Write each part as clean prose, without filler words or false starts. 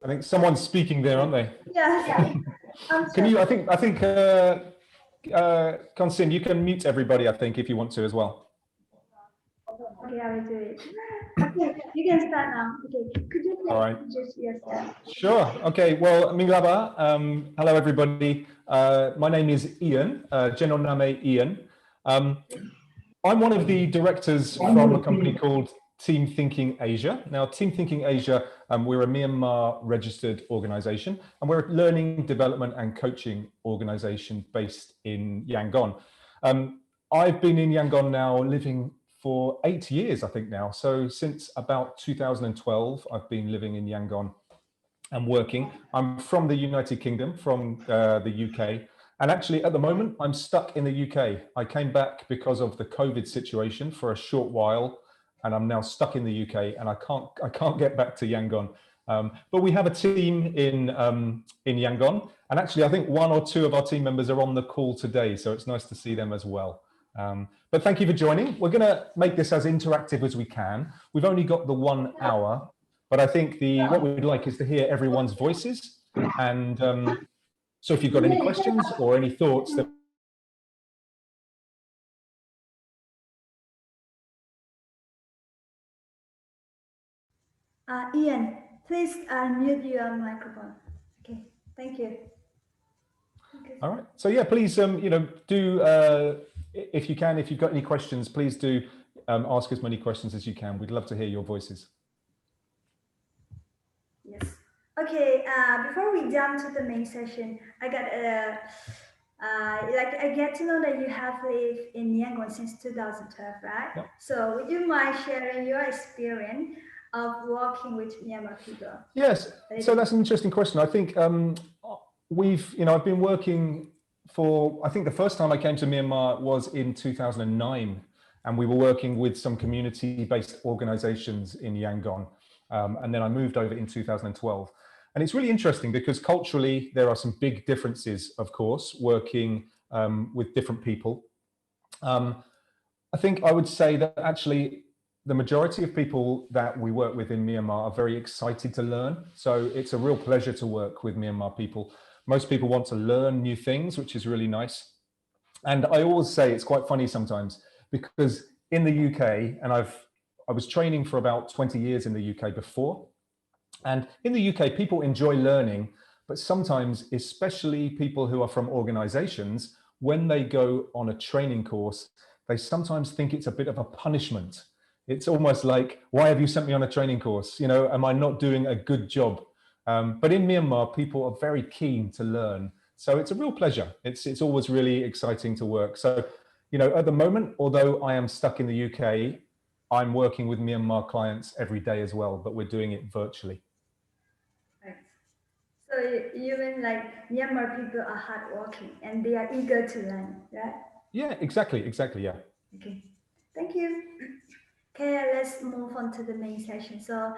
I think someone's speaking there, aren't they? Yeah. Can you? I think. Constantine, you can mute everybody. I think if you want to as well. Okay, I will do it. Okay, you can start now. Okay, could you please All right. introduce yourself? Sure. Okay. Well, Minglaba. Hello, everybody. My name is Ian. General name Ian. I'm one of the directors from a company called Team Thinking Asia. Now, Team Thinking Asia, we're a Myanmar registered organization, and we're a learning, development and coaching organization based in Yangon. I've been in Yangon now living for 8 years, I think now. So since about 2012, I've been living in Yangon and working. I'm from the United Kingdom, from the UK. And actually, at the moment, I'm stuck in the UK. I came back because of the COVID situation for a short while, and I'm now stuck in the UK, and I can't get back to Yangon. But we have a team in Yangon, and actually, I think one or two of our team members are on the call today, so it's nice to see them as well. But thank you for joining. We're going to make this as interactive as we can. We've only got the 1 hour, but I think what we'd like is to hear everyone's voices, and so if you've got any questions or any thoughts that Ian, please unmute your microphone. Okay, thank you. All right. So yeah, please, do if you can, if you've got any questions, please do ask as many questions as you can. We'd love to hear your voices. Yes. Okay. Before we jump to the main session, I get to know that you have lived in Yangon since 2012, right? Yep. So would you mind sharing your experience of working with Myanmar people? Yes. So that's an interesting question. I think I've been working for, I think the first time I came to Myanmar was in 2009, and we were working with some community-based organizations in Yangon. And then I moved over in 2012. And it's really interesting because culturally, there are some big differences, of course, working with different people. I think I would say that actually the majority of people that we work with in Myanmar are very excited to learn. So it's a real pleasure to work with Myanmar people. Most people want to learn new things, which is really nice. And I always say it's quite funny sometimes because in the UK, and I was training for about 20 years in the UK before. And in the UK, people enjoy learning, but sometimes, especially people who are from organizations, when they go on a training course, they sometimes think it's a bit of a punishment. It's almost like, why have you sent me on a training course? You know, am I not doing a good job? But in Myanmar, people are very keen to learn. So it's a real pleasure. It's always really exciting to work. So, you know, at the moment, although I am stuck in the UK, I'm working with Myanmar clients every day as well, but we're doing it virtually. Right. So you mean like Myanmar people are hardworking and they are eager to learn, right? Yeah, exactly, yeah. Okay, thank you. Okay, let's move on to the main session. So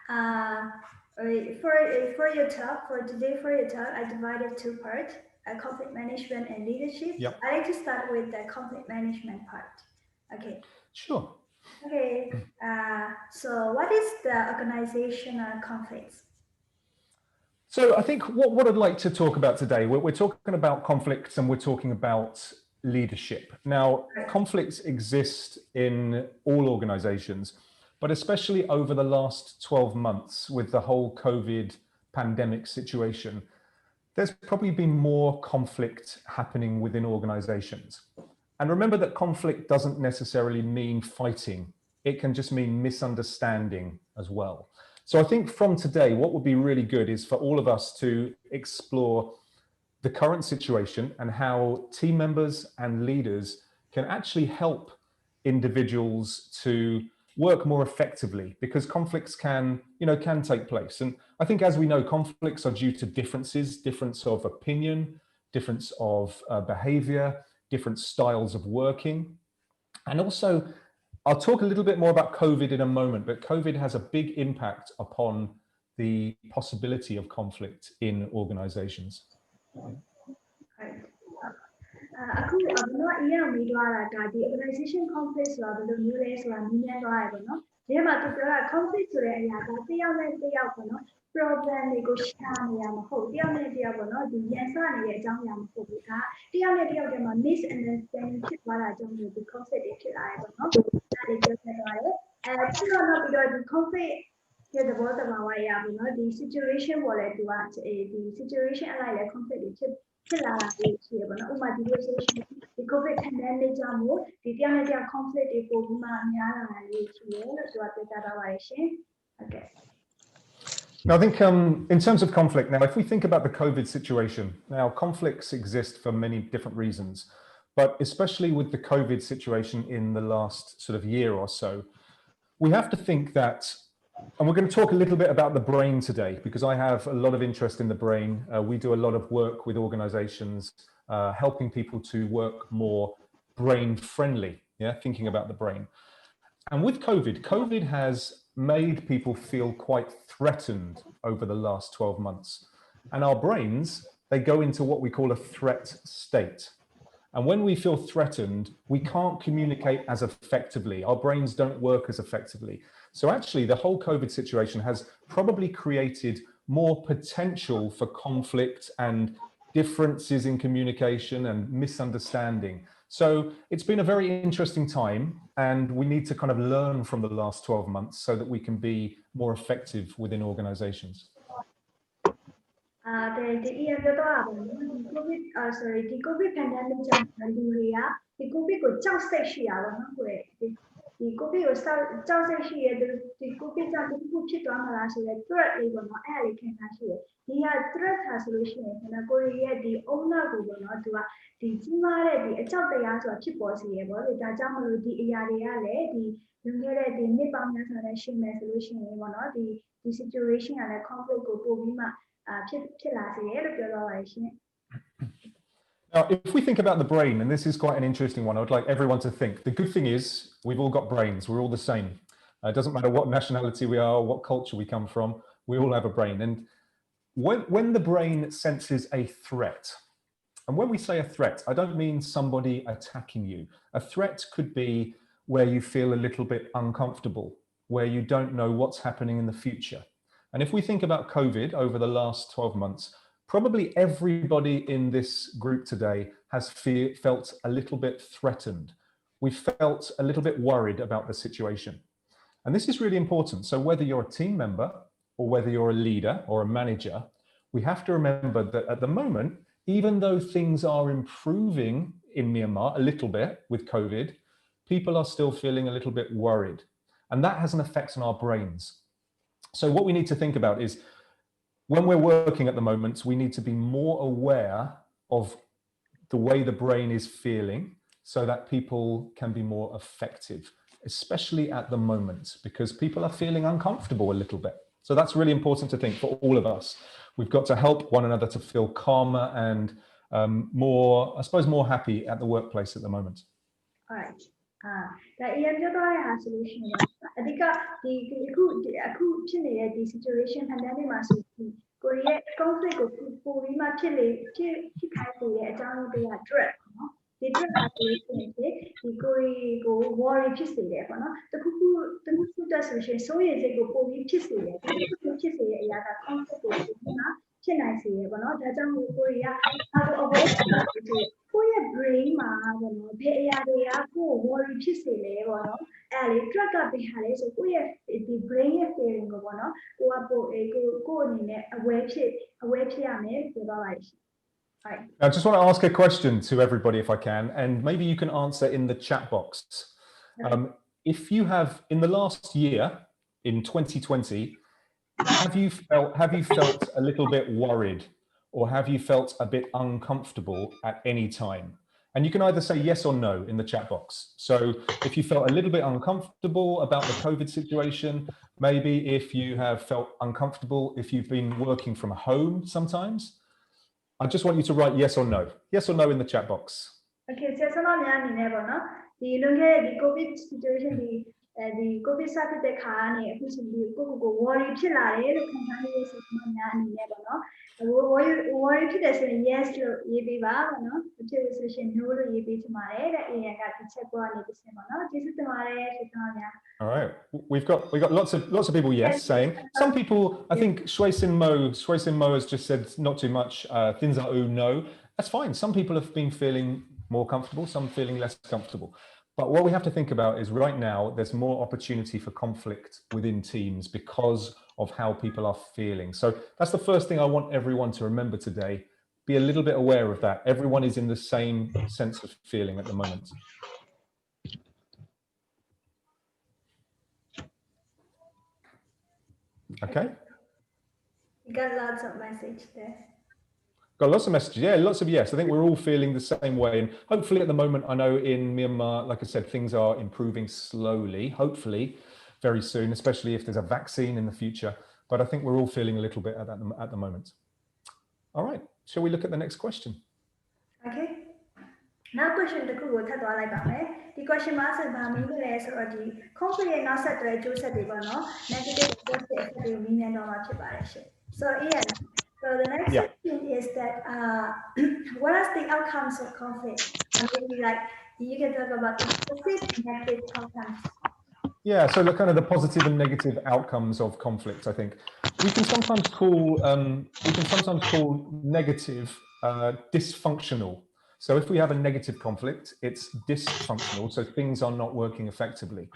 for your talk, I divided two parts, conflict management and leadership. Yep. I like to start with the conflict management part. Okay. Sure. Okay, so what is the organizational conflicts? So I think what I'd like to talk about today, we're talking about conflicts and we're talking about leadership. Now, conflicts exist in all organizations, but especially over the last 12 months with the whole COVID pandemic situation, there's probably been more conflict happening within organizations. And remember that conflict doesn't necessarily mean fighting. It can just mean misunderstanding as well. So I think from today, what would be really good is for all of us to explore the current situation and how team members and leaders can actually help individuals to work more effectively, because conflicts can take place. And I think, as we know, conflicts are due to difference of opinion, difference of behavior, different styles of working. And also, I'll talk a little bit more about COVID in a moment, but COVID has a big impact upon the possibility of conflict in organizations. Right. Aku benar ia media lah. Di organization complex lah, belum new days lah, minyak lah, no. ဒီမှာသူပြောတာ conflict ဆိုတဲ့အရာကတယောက်နဲ့တယောက်ပေါ့နော် problem တွေကို share နေရမှာမဟုတ်တယောက်နဲ့တယောက်ပေါ့နော်ဒီရန်စနေတဲ့အကြောင်းအရာမဟုတ်ဘူးဒါတယောက်နဲ့တယောက်တည်းမှာ misunderstanding ဖြစ်သွားတာကြောင့်ဒီ conflict တွေဖြစ်လာတယ်ပေါ့နော်ဒါလေးပြောပြသွားတယ်ပြီးတော့ဒီ conflict ရဲ့သဘောတဘာဝအရာပေါ့နော်ဒီ situation ပေါ်လဲသူကဒီ situation အလိုက်လဲ conflict တွေဖြစ်လာတာလေးရှိရပေါ့နော်ဥပမာဒီလိုဆိုရှင်ဒီ covid pandemic ကြောင့်မို့ဒီတယောက်နဲ့တယောက် conflict တွေပိုပြီးမှများလာတာလေးရှိရလို့သူကပြောပြသွားပါတယ်ရှင် okay Now, I think in terms of conflict, now, if we think about the COVID situation, now conflicts exist for many different reasons, but especially with the COVID situation in the last sort of year or so, we have to think that, and we're going to talk a little bit about the brain today, because I have a lot of interest in the brain. We do a lot of work with organizations, helping people to work more brain friendly, thinking about the brain. And with COVID has made people feel quite threatened over the last 12 months. And our brains, they go into what we call a threat state. And when we feel threatened, we can't communicate as effectively. Our brains don't work as effectively. So actually, the whole COVID situation has probably created more potential for conflict and differences in communication and misunderstanding. So it's been a very interesting time, and we need to kind of learn from the last 12 months so that we can be more effective within organizations. ဒီပြောတော့ပါဘူးဒီ covid sorry ဒီ covid pandemic ကြောင့်လူတွေကဒီ covid ကိုကြောက်စိတ်ရှိရပါတော့ကိုယ်ဒီ covid ကိုကြောက်စိတ်ရှိရဒီ covid ကြောင့်ဒီခုဖြစ်သွားမှာလားဆိုတဲ့ threat လေးပေါ့နော်အဲ့ဒါလေးခံစားရှိရဒီက threat ဟာဆိုလို့ရှိရင်ခဏကိုယ်ရဲ့ဒီ owner ကိုပေါ့နော်သူကဒီကြီးမားတဲ့ဒီအကြောက်တရားဆိုတာဖြစ်ပေါ်စေရပေါ့လေဒါကြောင့်မလို့ဒီအရာတွေကလည်းဒီလွန်ခဲ့တဲ့ဒီနှစ်ပေါင်းများစွာနဲ့ရှင်းမယ်ဆိုလို့ရှိရင်ပေါ့နော်ဒီ situation ကလည်း conflict ကိုပို့ပြီးမှဖြစ်လာစေတယ်လို့ပြောသွားပါတယ်ရှင် Now, if we think about the brain, and this is quite an interesting one, I would like everyone to think. The good thing is we've all got brains. We're all the same. It doesn't matter what nationality we are, what culture we come from. We all have a brain. And when the brain senses a threat, and when we say a threat, I don't mean somebody attacking you. A threat could be where you feel a little bit uncomfortable, where you don't know what's happening in the future. And if we think about COVID over the last 12 months, probably everybody in this group today has felt a little bit threatened. We felt a little bit worried about the situation. And this is really important. So whether you're a team member or whether you're a leader or a manager, we have to remember that at the moment, even though things are improving in Myanmar a little bit with COVID, people are still feeling a little bit worried. And that has an effect on our brains. So what we need to think about is when we're working at the moment, we need to be more aware of the way the brain is feeling so that people can be more effective, especially at the moment, because people are feeling uncomfortable a little bit. So that's really important to think for all of us. We've got to help one another to feel calmer and more, I suppose, more happy at the workplace at the moment. All right. ဒါအရင်ပြောသွားတဲ့ဟာဆိုလို့ရှိရင်အဓိကဒီအခုဖြစ်နေတဲ့ဒီ situation pandemic မှာဆိုပြီးကိုရီးယား conflict ကိုပိုပြီးမှဖြစ်ခိုင်းနေတဲ့အကြောင်းတရား threat နော်ဒီ threat ကဆိုလို့ရှိရင်ဒီကိုရီးကို worry ဖြစ်စေတယ်ပေါ့နော်တခုတက်ဆိုရှင်စိုးရိမ်စိတ်ကိုပိုပြီးဖြစ်စေတယ်ဖြစ်စေတဲ့အရာက conflict ကိုပိုပြီးမှဖြစ်နိုင်စေတယ်ပေါ့နော်ဒါကြောင့်မို့ကိုရီးယားအားလုံး avoid ကိုယ့်ရဲ့ brain မှာပေါ့နော်ဘယ်အရာတွေကကိုယ် worry ဖြစ်စေလဲပေါ့နော်အဲ့လေ drug ကပေးထားလဲဆိုကိုယ့်ရဲ့ဒီ brain ရဲ့ feeling ကိုပေါ့နော်ကိုကပိုကိုအနေနဲ့ aware ဖြစ်ရမယ်ပြောပါပါရှင် Right. I just want to ask a question to everybody if I can, and maybe you can answer in the chat box. If you have, in the last year, in 2020, have you felt a little bit worried or have you felt a bit uncomfortable at any time? And you can either say yes or no in the chat box. So if you felt a little bit uncomfortable about the COVID situation, maybe if you have felt uncomfortable, if you've been working from home sometimes, I just want you to write yes or no. Yes or no in the chat box. Okay, so ကျွန်တော်များအနေနဲ့ပေါ့နော်ဒီလွန်ခဲ့တဲ့ဒီ COVID situation ဒီCOVID စတဲ့ခါကနေအခုဆိုပြီးကိုworry ဖြစ်လာတယ်လို့ခံစားရတဲ့ဆိုကျွန်တော်များအနေနဲ့ပေါ့နော် worry ဖြစ်တယ်ဆိုရင် yes လို့ရေးပေးပါပေါ့နော်မဖြစ်ဘူးဆိုရင် no လို့ရေးပေးချင်ပါတယ်တဲ့ AI ကဒီချက်ပေါ်ကနေတစ်ဆင့်ပေါ့နော်ကျေးဇူးတင်ပါတယ်ဆွေဆောင်များ All right, we've got lots of people yes saying. Some people, I think Shuisin Mo has just said not too much. Thinza U no, that's fine. Some people have been feeling more comfortable, some feeling less comfortable. But what we have to think about is right now there's more opportunity for conflict within teams because of how people are feeling. So that's the first thing I want everyone to remember today. Be a little bit aware of that. Everyone is in the same sense of feeling at the moment. Okay. You got lots of message there. Got lots of messages. Yeah, lots of yes. I think we're all feeling the same way. And hopefully at the moment, I know in Myanmar, like I said, things are improving slowly, hopefully very soon, especially if there's a vaccine in the future. But I think we're all feeling a little bit at the moment. All right. Shall we look at the next question? Okay. Now question တစ်ခုကိုထပ်သွားလိုက်ပါမယ်ဒီ question မှာဆက်ပါမင်းလဲဆိုတော့ဒီ conflict ရဲ့နောက်ဆက်တွဲအကျိုးဆက်တွေပေါ့နော် negative positive effect တွေကိုမြင်မြန်တော့မှာဖြစ်ပါတယ်ရှင် so Ian so the next question is that what are the outcomes of conflict and maybe like you can talk about the positive and negative outcomes. Yeah, so the kind of the positive and negative outcomes of conflict, I think we can sometimes call negative dysfunctional. So if we have a negative conflict, it's dysfunctional, so things are not working effectively.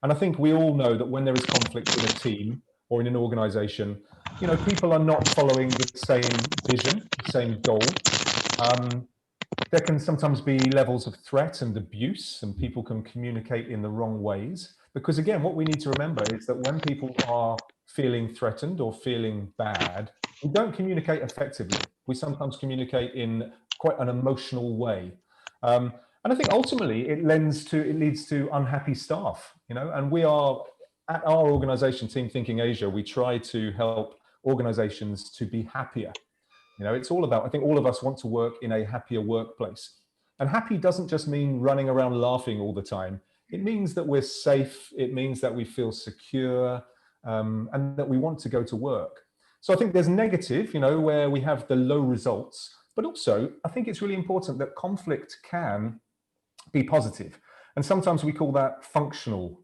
And I think we all know that when there is conflict in a team or in an organization, you know, people are not following the same vision, same goal. There can sometimes be levels of threat and abuse, and people can communicate in the wrong ways. Because again, what we need to remember is that when people are feeling threatened or feeling bad, we don't communicate effectively. We sometimes communicate in quite an emotional way. And I think ultimately it leads to unhappy staff, you know, and we are at our organization, Team Thinking Asia, we try to help organizations to be happier. You know, it's all about, I think all of us want to work in a happier workplace. And happy doesn't just mean running around laughing all the time. It means that we're safe. It means that we feel secure and that we want to go to work. So I think there's negative, you know, where we have the low results. But also, I think it's really important that conflict can be positive. And sometimes we call that functional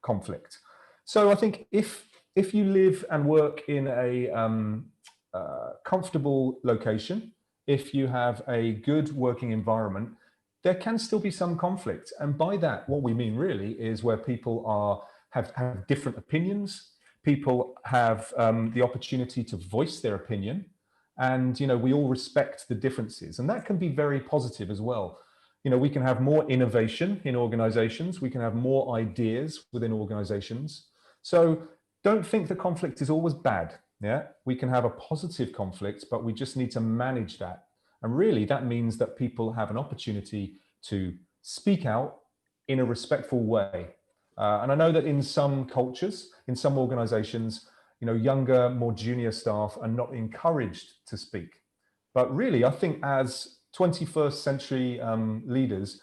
conflict. So I think if you live and work in a comfortable location, if you have a good working environment, there can still be some conflict. And by that, what we mean really is where people have different opinions. People have the opportunity to voice their opinion. And, you know, we all respect the differences. And that can be very positive as well. You know, we can have more innovation in organizations. We can have more ideas within organizations. So don't think that conflict is always bad. Yeah, we can have a positive conflict, but we just need to manage that. And really, that means that people have an opportunity to speak out in a respectful way. And I know that in some cultures, in some organizations, you know, younger, more junior staff are not encouraged to speak. But really, I think as 21st century leaders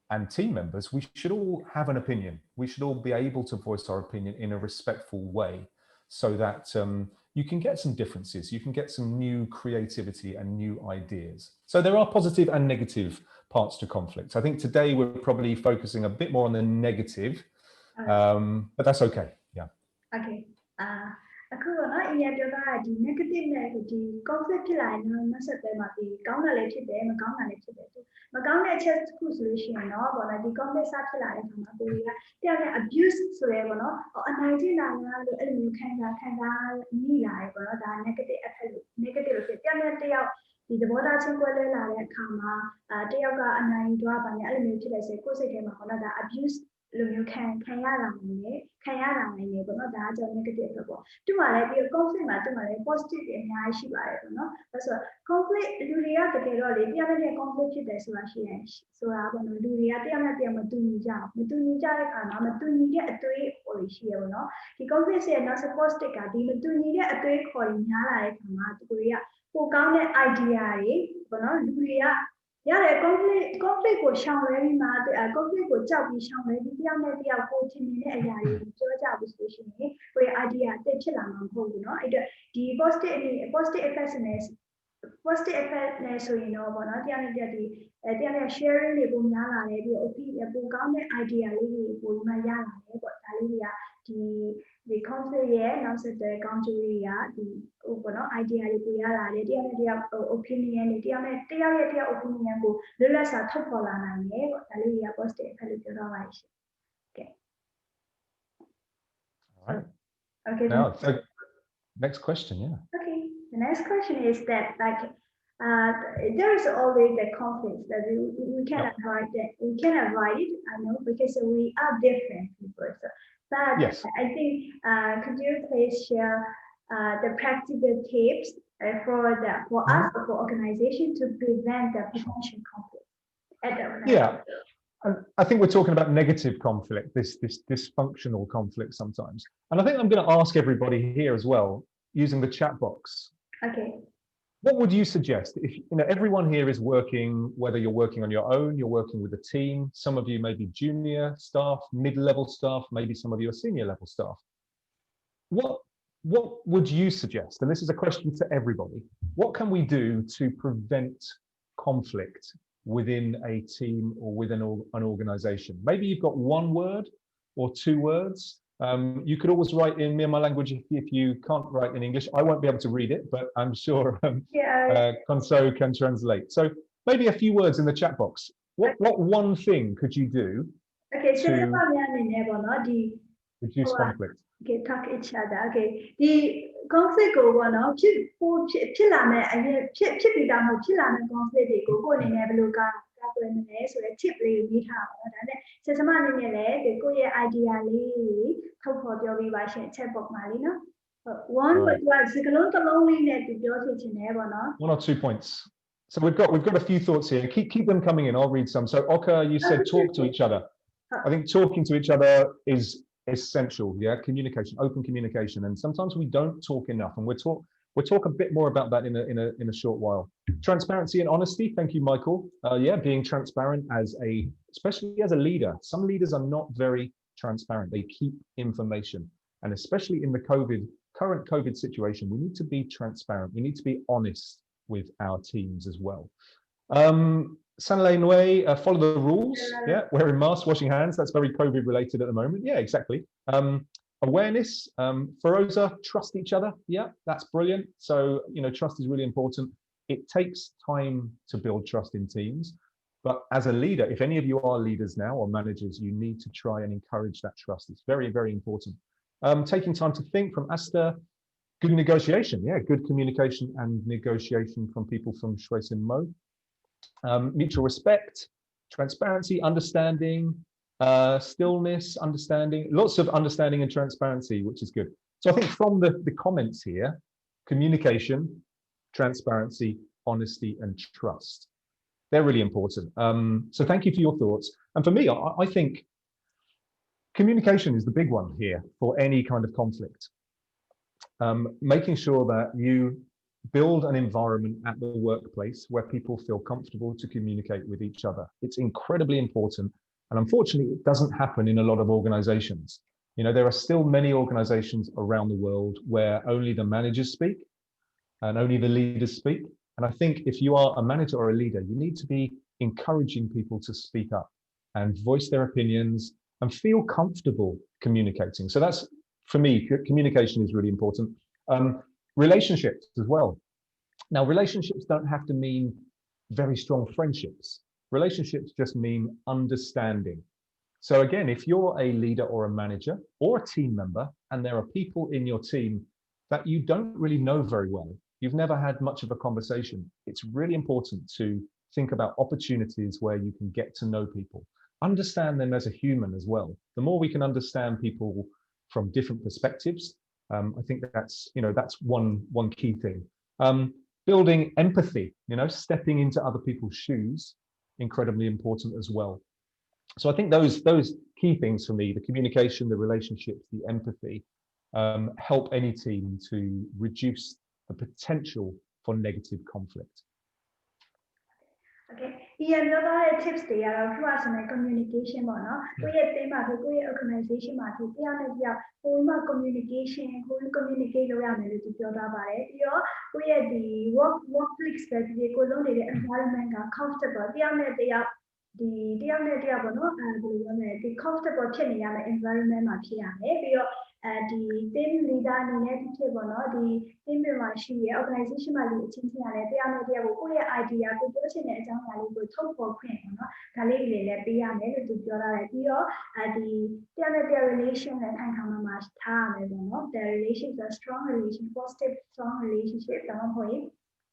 and team members, we should all have an opinion. We should all be able to voice our opinion in a respectful way so that you can get some differences, you can get some new creativity and new ideas. So there are positive and negative parts to conflict. I think today we're probably focusing a bit more on the negative, but that's okay. Yeah. Okay. အခုတော့နော်အရင်ပြောတာဒီ negative နဲ့ဒီ conflict ဖြစ်လာရင်နောက်ဆက်တွဲမှာဒီကောင်းတာလည်းဖြစ်တယ်မကောင်းတာလည်းဖြစ်တယ်မကောင်းတဲ့အချက်တစ်ခုဆိုလို့ရှိရင်တော့ပေါ့နော်ဒီ conflict စဖြစ်လာတဲ့အခါမှာကိုယ်ကတယောက်နဲ့ abuse ဆိုရဲပေါ့နော်အနိုင်ကျင့်တာများလို့အဲ့လိုမျိုးခံစားမိလာတယ်ပေါ့နော်ဒါ negative effect လို့ negative လို့ဖြစ်တယောက်နဲ့တယောက်ဒီသဘောထားချင်းကွဲလွဲလာတဲ့အခါမှာတယောက်ကအနိုင်ကြွားပါနဲ့အဲ့လိုမျိုးဖြစ်တဲ့ဆိုကိုယ်စိတ်ထဲမှာပေါ့နော်ဒါ abuse လိုမျိုးခံရတာနိုင်တယ်ပေါ့နော်ဒါကကြောင့် negative ပဲပေါ့သူ့မှာလည်းပြီးတော့ conflict မှာသူ့မှာလည်း positive တွေအများကြီးရှိပါတယ်ပေါ့နော်ဒါဆို conflict လူတွေကတကယ်တော့လေတယောက်နဲ့ conflict ဖြစ်တယ်ဆိုတာရှိရင်ဆိုတာပေါ့နော်လူတွေကတယောက်နဲ့တယောက်မတူညီကြတဲ့အခါမှာမတူညီတဲ့အတွေးအခေါ်တွေရှိရပေါ့နော်ဒီ conflict ရဲ့နောက် positive ကဒီမတူညီတဲ့အတွေးအခေါ်တွေများလာတဲ့အခါမှာသူတွေကပိုကောင်းတဲ့ idea တွေပေါ့နော်လူတွေက ရတယ် conflict ကိုရှောင်လွှဲပြီးမှ conflict ကိုကြောက်ပြီးရှောင်လွှဲပြီးတယောက်နဲ့တယောက်ကိုထင်နေတဲ့အရာတွေပြောကြဘူးဆိုရှင်ကိုယ့်ရဲ့ idea အသက်ဖြစ်လာမှာမဟုတ်ဘူးเนาะအဲ့တော့ဒီ positive effect နဲ့ positive effect နဲ့ဆိုရင်တော့ဗောနော်တယောက်နဲ့တယောက်ဒီတယောက်နဲ့ sharing တွေပုံများလာတယ်ပြီး opinion ပိုကောင်းတဲ့ idea လေးတွေပုံမှန်ရလာတယ်ပေါ့ဒါလေးတွေကဒီ conflict ရဲ့နောက်ဆက်တွဲကောင်းကျိုးတွေကဒီဟိုပေါ့နော် idea တွေပိုရလာတယ်တယောက်နဲ့တယောက် opinion တွေတယောက်ရဲ့တယောက် opinion ကိုလွတ်လပ်စွာထုတ်ဖော်လာနိုင်တယ်ပေါ့ဒါလေးတွေက positive effect လို့ပြောတော့ပါရှင် Okay. All right. Okay. Now, so next question, yeah. Okay. The next question is that like there is always the conflict that we can avoid that we can avoid it. I know because we are different people. So, but yes. I think could you please share the practical tips for us or for organization to prevent the potential conflict? Yeah. And I think we're talking about negative conflict, this dysfunctional conflict sometimes. And I think I'm going to ask everybody here as well, using the chat box. Okay. What would you suggest? If you know everyone here is working, whether you're working on your own, you're working with a team, some of you may be junior staff, mid-level staff, maybe some of you are senior level staff. What would you suggest? And this is a question to everybody. What can we do to prevent conflict within a team or within an organization? Maybe you've got one word or two words. You could always write in Myanmar language if you can't write in English. I won't be able to read it, but I'm sure Conso can translate. So maybe a few words in the chat box. What one thing could you do to reduce conflict? Okay, talk each other. Okay, the conflict ကိုပေါ့နော်ဖြစ်လာမဲ့အရင်ဖြစ်ပြီးသားမဟုတ်ဖြစ်လာမဲ့ conflict တွေကိုကိုယ်အနေနဲ့ဘယ်လိုကာကွယ်မလဲဆိုတဲ့ tip လေးကိုရေးထားပါတော့ဒါနဲ့ဆက်စမအနေနဲ့လည်းကိုယ့်ရဲ့ idea လေးထုတ်ဖော်ပြောပြပါရှင် chat box မှာလေနော် one but စကလုံးတစ်လုံးလေးနဲ့ပြောချင်တယ်ပေါ့နော် one or 2 points. So we've got a few thoughts here. Keep them coming in. I'll read some. So Oka, you said talk to each other. I think talking to each other is essential. Yeah, communication, open communication, and sometimes we don't talk enough, and we'll talk a bit more about that in a short while. Transparency and honesty. Thank you, Michael. Yeah, being transparent especially as a leader. Some leaders are not very transparent. They keep information, and especially in the current COVID situation, we need to be transparent. We need to be honest with our teams as well. Sanlei Nui, follow the rules. Yeah, wearing masks, washing hands. That's very COVID related at the moment. Yeah, exactly. Awareness. Feroza, trust each other. Yeah, that's brilliant. So, trust is really important. It takes time to build trust in teams. But as a leader, if any of you are leaders now or managers, you need to try and encourage that trust. It's very, very important. Taking time to think from Asta. Good negotiation. Yeah, good communication and negotiation from people from Shwesin Mo. Mutual respect, transparency, understanding, stillness, understanding, lots of understanding and transparency, which is good. So I think from the comments here, communication, transparency, honesty, and trust. They're really important. So thank you for your thoughts. And for me, I think communication is the big one here for any kind of conflict. Making sure that you build an environment at the workplace where people feel comfortable to communicate with each other. It's incredibly important. And unfortunately, it doesn't happen in a lot of organizations. There are still many organizations around the world where only the managers speak and only the leaders speak. And I think if you are a manager or a leader, you need to be encouraging people to speak up and voice their opinions and feel comfortable communicating. So that's, for me, communication is really important. Relationships as well. Now, relationships don't have to mean very strong friendships. Relationships just mean understanding. So again, if you're a leader or a manager or a team member, and there are people in your team that you don't really know very well, you've never had much of a conversation, it's really important to think about opportunities where you can get to know people. Understand them as a human as well. The more we can understand people from different perspectives, I think that's one key thing. Building empathy, stepping into other people's shoes, incredibly important as well. So I think those key things for me, the communication, the relationships, the empathy, help any team to reduce the potential for negative conflict. Okay. EM ပြောထားတဲ့ tips တွေကတော့ personal communication ပေါ့နော်ကိုယ့်ရဲ့ team မှာဆိုကိုယ့်ရဲ့ organization မှာဆိုတယောက်နဲ့တယောက်ပုံမှန် communication ကို communicate လုပ်ရမယ်လို့သူပြောထားပါတယ်ပြီးတော့ကိုယ့်ရဲ့ဒီ workplace ပဲဒီကိုလုံးနေတဲ့ environment က comfortable တယောက်နဲ့တယောက်ပေါ့နော်ဘယ်လိုပြောမလဲဒီ comfortable ဖြစ်နေရမယ် environment မှာဖြစ်ရမယ်ပြီးတော့ဒီ team leader အနေနဲ့ဖြစ်ပေါ့နော်ဒီ team မှာရှိရ organization မှာလူအချင်းချင်းရတယ်တယောက်နဲ့တယောက်ကိုယ့်ရဲ့ idea ကိုပြောချင်တဲ့အကြောင်းအရာလေးကိုထုတ်ဖော်ခွင့်ပေါ့နော်ဒါလေးတွေလည်းပေးရမယ်လို့သူပြောထားတယ်ပြီးတော့ဒီတယောက်နဲ့တယောက် relation နဲ့ခိုင်ခိုင်မာမာထားရမယ်ပေါ့နော် the relation is a strong relation positive strong relationship ဒါမှမဟုတ်ရင်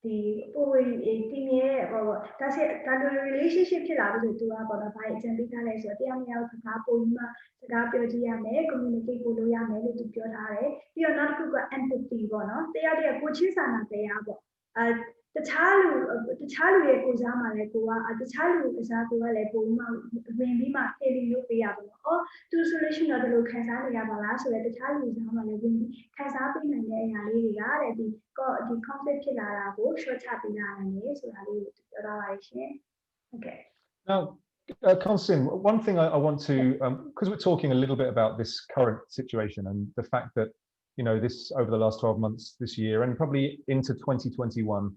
ဒီပိုဒီရဲ့ဟိုဒါဆိုဒါလို relationship ဖြစ်လာလို့ဆိုသူကပေါ့နော်ဘာအကြံပေးထားလဲဆိုတော့တယောက်နဲ့တယောက်စကားပိုပြီးမှစကားပြောကြည့်ရမယ် communicate ပို့လို့ရမယ်လို့သူပြောထားတယ်ပြီးတော့နောက်တစ်ခုက empathy ပေါ့နော်တယောက်တယောက်ကိုချင်းစာနာတရားပေါ့တခြားလူရဲ့ကိုစားမှာလည်းကိုကတခြားလူကစားကိုကလည်းပုံမှန်ဝင်ပြီးမှ feeling လို့ပေးရပါတော့။အော်သူ solution တော့ဘယ်လိုခံစားနေရပါလားဆိုတော့တခြားလူစားမှာလည်းဝင်ပြီးခံစားပေးနိုင်တဲ့အရာလေးတွေကတဲ့ဒီ conflict ဖြစ်လာတာကို short ချပေးလာနိုင်တယ်ဆိုတာလေးကိုပြောထားပါရှင်။ Okay. Now, Constantine, one thing I want to, because we're talking a little bit about this current situation and the fact that, you know, this over the last 12 months this year and probably into 2021,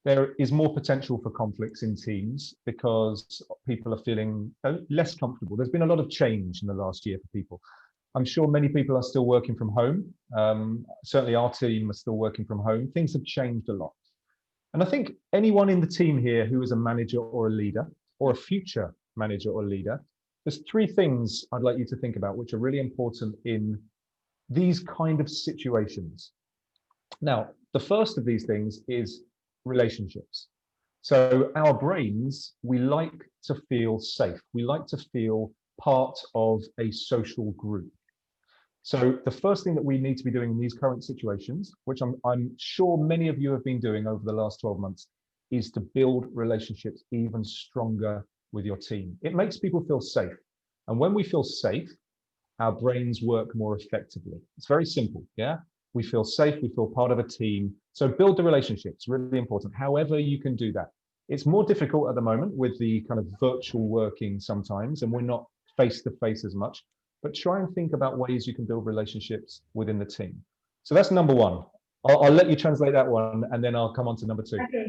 there is more potential for conflicts in teams because people are feeling less comfortable. There's been a lot of change in the last year for people. I'm sure many people are still working from home. Certainly our team are still working from home. Things have changed a lot. And I think anyone in the team here who is a manager or a leader or a future manager or leader, there's three things I'd like you to think about which are really important in these kind of situations. Now, the first of these things is relationships. So our brains, we like to feel safe. We like to feel part of a social group. So the first thing that we need to be doing in these current situations, which I'm sure many of you have been doing over the last 12 months, is to build relationships even stronger with your team. It makes people feel safe. And when we feel safe, our brains work more effectively. It's very simple, yeah? We feel safe, we feel part of a team. So build the relationships, really important. However you can do that. It's more difficult at the moment with the kind of virtual working sometimes, and we're not face-to-face as much, but try and think about ways you can build relationships within the team. So that's number one. I'll let you translate that one, and then I'll come on to number two. Okay.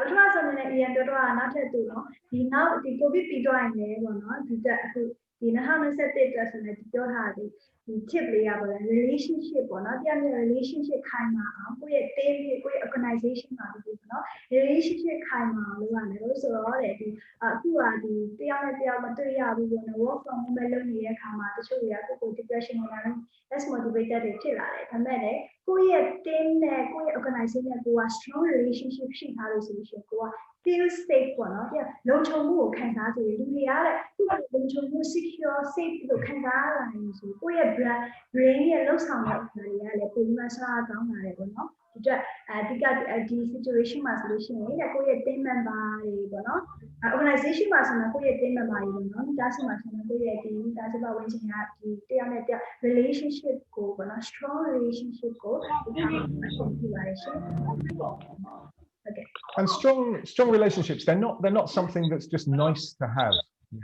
ပထမဆုံးနဲ့အရင်တော့နောက်ထပ်တူနော်ဒီနောက်ဒီ COVID ပြီးတော့ရင်လည်းပေါ့နော်ဒီတက်အခုဒီ2021အတွက်ဆိုလည်းပြောထားတယ်ဒီ tip လေးရပါလား relationship ပေါ့နော်တရားနဲ့ relationship ခိုင်မာအောင်ကိုယ့်ရဲ့ team ကိုယ့်ရဲ့ organization မှာဒီပေါ့နော် relationship ခိုင်မာအောင်လုပ်ရမယ်လို့ဆိုတော့တဲ့ဒီအခုကဒီတရားနဲ့တရားမတွေ့ရဘူးပေါ့နော် work from home လုပ်နေတဲ့အခါမှာတချို့တွေကကိုယ့် depression ဝင်လာတယ် less motivated တွေဖြစ်လာတယ်ဒါပေမဲ့လည်းကိုယ့်ရဲ့ team နဲ့ကိုယ့်ရဲ့ organization နဲ့ကိုက strong relationship ရှိထားလို့ဆိုလို့ကိုက feel safe ပေါ့နော်ဒီလုံခြုံမှုကိုခံစားစေတယ်လူတွေကတဲ့ကိုယ့်ရဲ့လုံခြုံမှု secure safe လို့ခံစားရရင်ဆိုကိုယ့်ရဲ့ brain ရဲ့လှုပ်ဆောင်တဲ့အခါတွေကလည်းပုံမှန်စားကောင်းလာတယ်ပေါ့နော်ဒီတော့ဒီ situation မှာဆိုလို့ရှိရင်တဲ့ကိုယ့်ရဲ့ team member တွေပေါ့နော် organization မှာဆိုရင်ကိုယ့်ရဲ့ team member တွေပေါ့နော်ဒါဆိုမှဆိုရင်ကိုယ့်ရဲ့ဒီဒါဆိုတော့ဝင်ချင်တာဒီတရားနဲ့တရား relationship ကိုပေါ့နော် strong relationship ကိုဒီမှာအဆုံးပြပါရရှင် Okay. And strong relationships, they're not something that's just nice to have.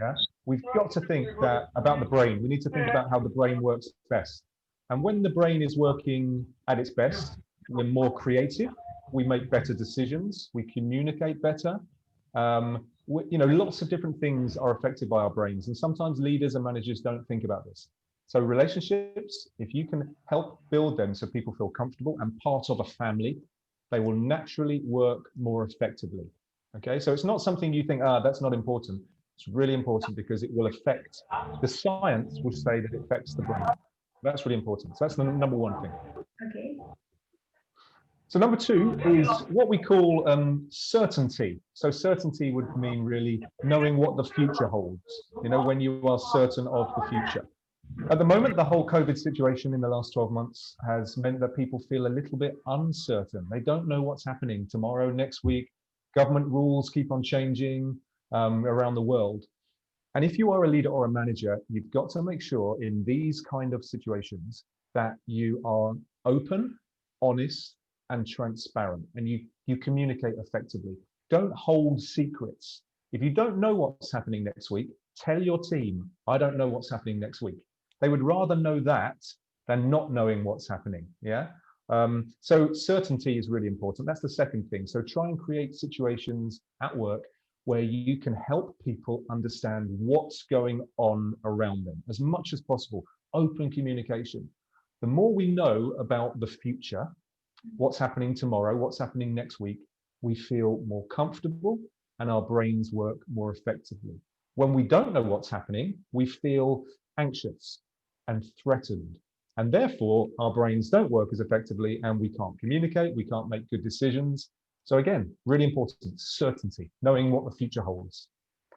Yeah, we've got to think that about the brain. We need to think about how the brain works best. And when the brain is working at its best, we're more creative. We make better decisions. We communicate better. You know, lots of different things are affected by our brains, and sometimes leaders and managers don't think about this. So relationships, if you can help build them so people feel comfortable and part of a family, they will naturally work more effectively. Okay, so it's not something you think, that's not important. It's really important because it will affect, the science will say that it affects the brain. That's really important. So that's the number one thing. Okay. So number two is what we call certainty. So certainty would mean really knowing what the future holds, you know, when you are certain of the future. At the moment, the whole COVID situation in the last 12 months has meant that people feel a little bit uncertain. They don't know what's happening tomorrow, next week. Government rules keep on changing around the world. And if you are a leader or a manager, you've got to make sure in these kind of situations that you are open, honest, and transparent, and you communicate effectively. Don't hold secrets. If you don't know what's happening next week, tell your team, I don't know what's happening next week. They would rather know that than not knowing what's happening. Yeah. So certainty is really important. That's the second thing. So try and create situations at work where you can help people understand what's going on around them as much as possible. Open communication. The more we know about the future, what's happening tomorrow, what's happening next week, we feel more comfortable and our brains work more effectively. When we don't know what's happening, we feel anxious and threatened. And therefore, our brains don't work as effectively and we can't communicate, we can't make good decisions. So again, really important, certainty, knowing what the future holds.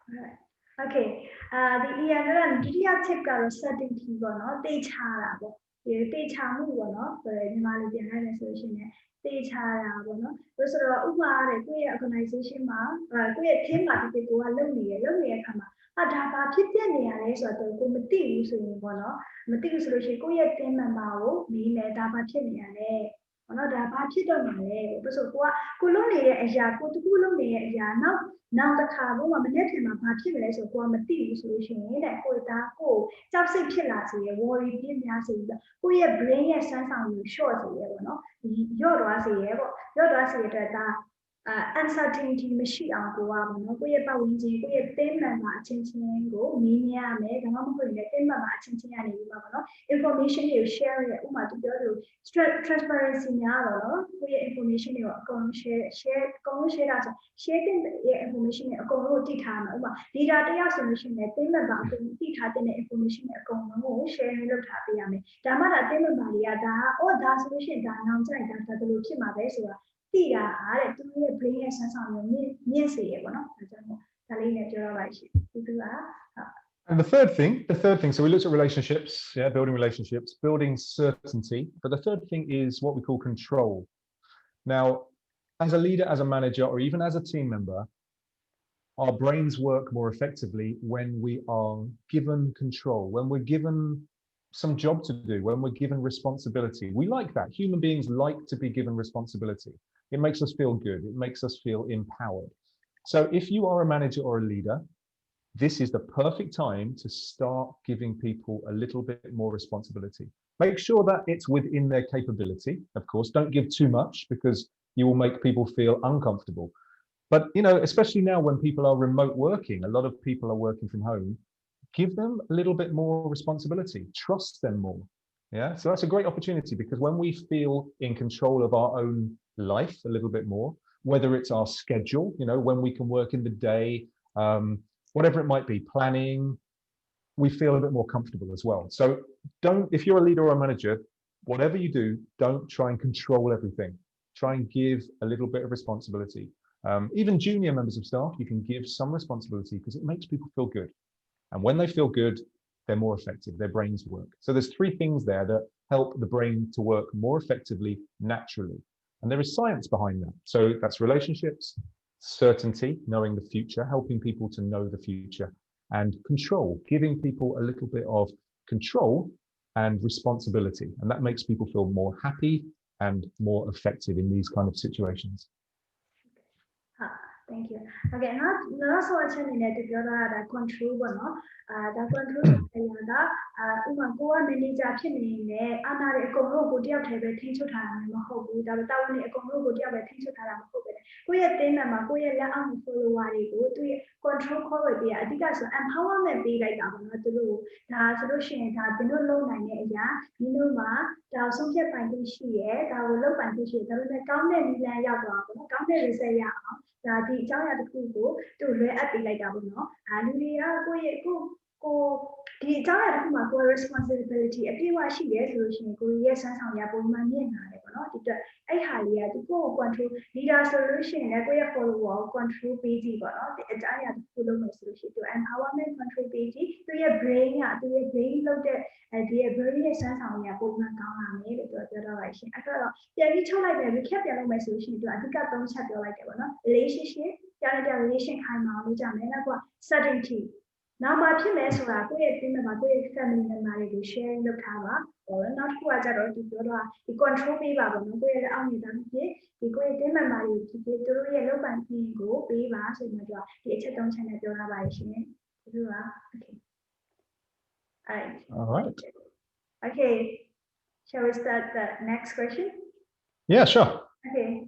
Right. Okay. The EM tip got a certainty or they chara. They charm one for a Himalayan association. They chara one. Those are a organization, queer team like people are lonely, come. Adapa Pitiania is what the Matilus in one, Matilus Rochicoya team and Mao, me, Dapa Timiane. Another party don't know. So, Colonia as Yaku to Colonia as Yana. Now the cabo, I'm a net in my party, as a Guamati solution in a quota. Oh, Tapsi Pilasi, worry, Pimiasi, who ye bring a sense on you short a year, no? Your was a year, your was a year. Uncertainty machine on Guam, no way about windy, we have been a matching go, Minia, make a number in the Timber matching information you share transparency now, we information you are going to share as sharing the information you are going to time. These are the solution that they about the information you are going to share and look happy. Damara Timbaria, or that solution that now that the Lutima Vesua. To bring a sense on your say, And the third thing, so we looked at relationships, yeah, building relationships, building certainty. But the third thing is what we call control. Now, as a leader, as a manager, or even as a team member, our brains work more effectively when we are given control, when we're given some job to do, when we're given responsibility. We like that. Human beings like to be given responsibility. It makes us feel good. It makes us feel empowered. So if you are a manager or a leader, this is the perfect time to start giving people a little bit more responsibility. Make sure that it's within their capability. Of course, don't give too much because you will make people feel uncomfortable. But, especially now when people are remote working, a lot of people are working from home, give them a little bit more responsibility, trust them more. Yeah, so that's a great opportunity because when we feel in control of our own life a little bit more, whether it's our schedule, when we can work in the day, whatever it might be, planning, we feel a bit more comfortable as well. So if you're a leader or a manager, whatever you do, don't try and control everything. Try and give a little bit of responsibility. Even junior members of staff, you can give some responsibility because it makes people feel good. And when they feel good, they're more effective, their brains work. So there's three things there that help the brain to work more effectively naturally. And there is science behind that. So that's relationships, certainty, knowing the future, helping people to know the future, and control, giving people a little bit of control and responsibility. And that makes people feel more happy and more effective in these kind of situations. Thank you. Okay, now so much in the control, the control go manager another go deal table things to time, hope with our town go deal things to time. We have then a go follow to control cover be I think that's empowerment be like to do the solution that the no loan the social banking she that will look banking she the government government say the Jaya Kugo to re-epic and we are go the Jaya responsibility. If you are she yes, solution, go yes, and some Yaboman, I highly to go control leader solution, like we are follow control BG, but not the Jaya follow solution to empowerment control BG to your brain, loaded at the very essence of Yaboman made it to a generation. Yeah, we told like that we kept the solution to I think I don't have like relationship, relation kind of certainty. Now my PMS or I think about family and marriage sharing the cover or not who I got to go to the control me about no way only than the great them and marriage to get to yellow and go be mass in the draw. The don't send a door by okay. All right. Okay. Shall we start the next question? Yeah, sure. Okay.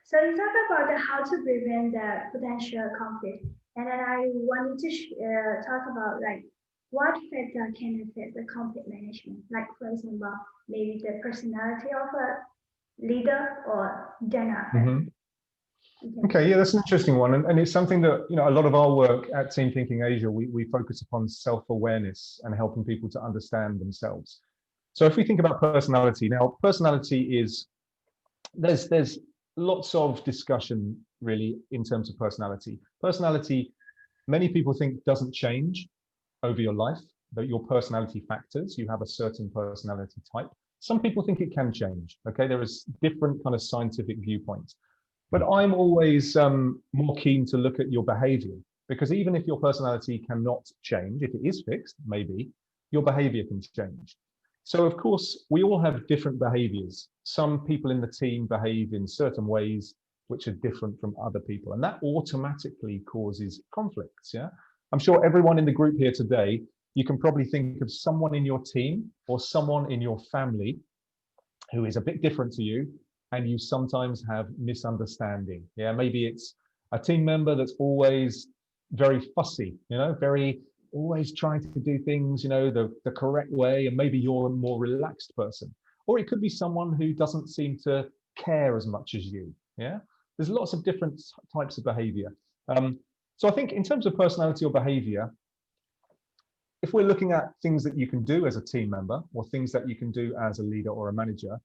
So you talk about how to prevent the potential conflict, and then I wanted to talk about like what factor can affect the conflict management. Like for example, maybe the personality of a leader or dinner. Okay, yeah, that's an interesting one, and it's something that a lot of our work at Team Thinking Asia, we focus upon self-awareness and helping people to understand themselves. So if we think about personality, now personality is there's lots of discussion really in terms of personality. Personality, many people think doesn't change over your life, that your personality factors, you have a certain personality type. Some people think it can change. Okay, there is different kind of scientific viewpoints. But I'm always more keen to look at your behavior, because even if your personality cannot change, if it is fixed, maybe, your behavior can change. So of course, we all have different behaviors. Some people in the team behave in certain ways which are different from other people, and that automatically causes conflicts, yeah? I'm sure everyone in the group here today, you can probably think of someone in your team or someone in your family who is a bit different to you, and you sometimes have misunderstanding. Yeah, maybe it's a team member that's always very fussy, very always trying to do things, the correct way, and maybe you're a more relaxed person. Or it could be someone who doesn't seem to care as much as you. Yeah, there's lots of different types of behavior. So I think in terms of personality or behavior, if we're looking at things that you can do as a team member or things that you can do as a leader or a manager,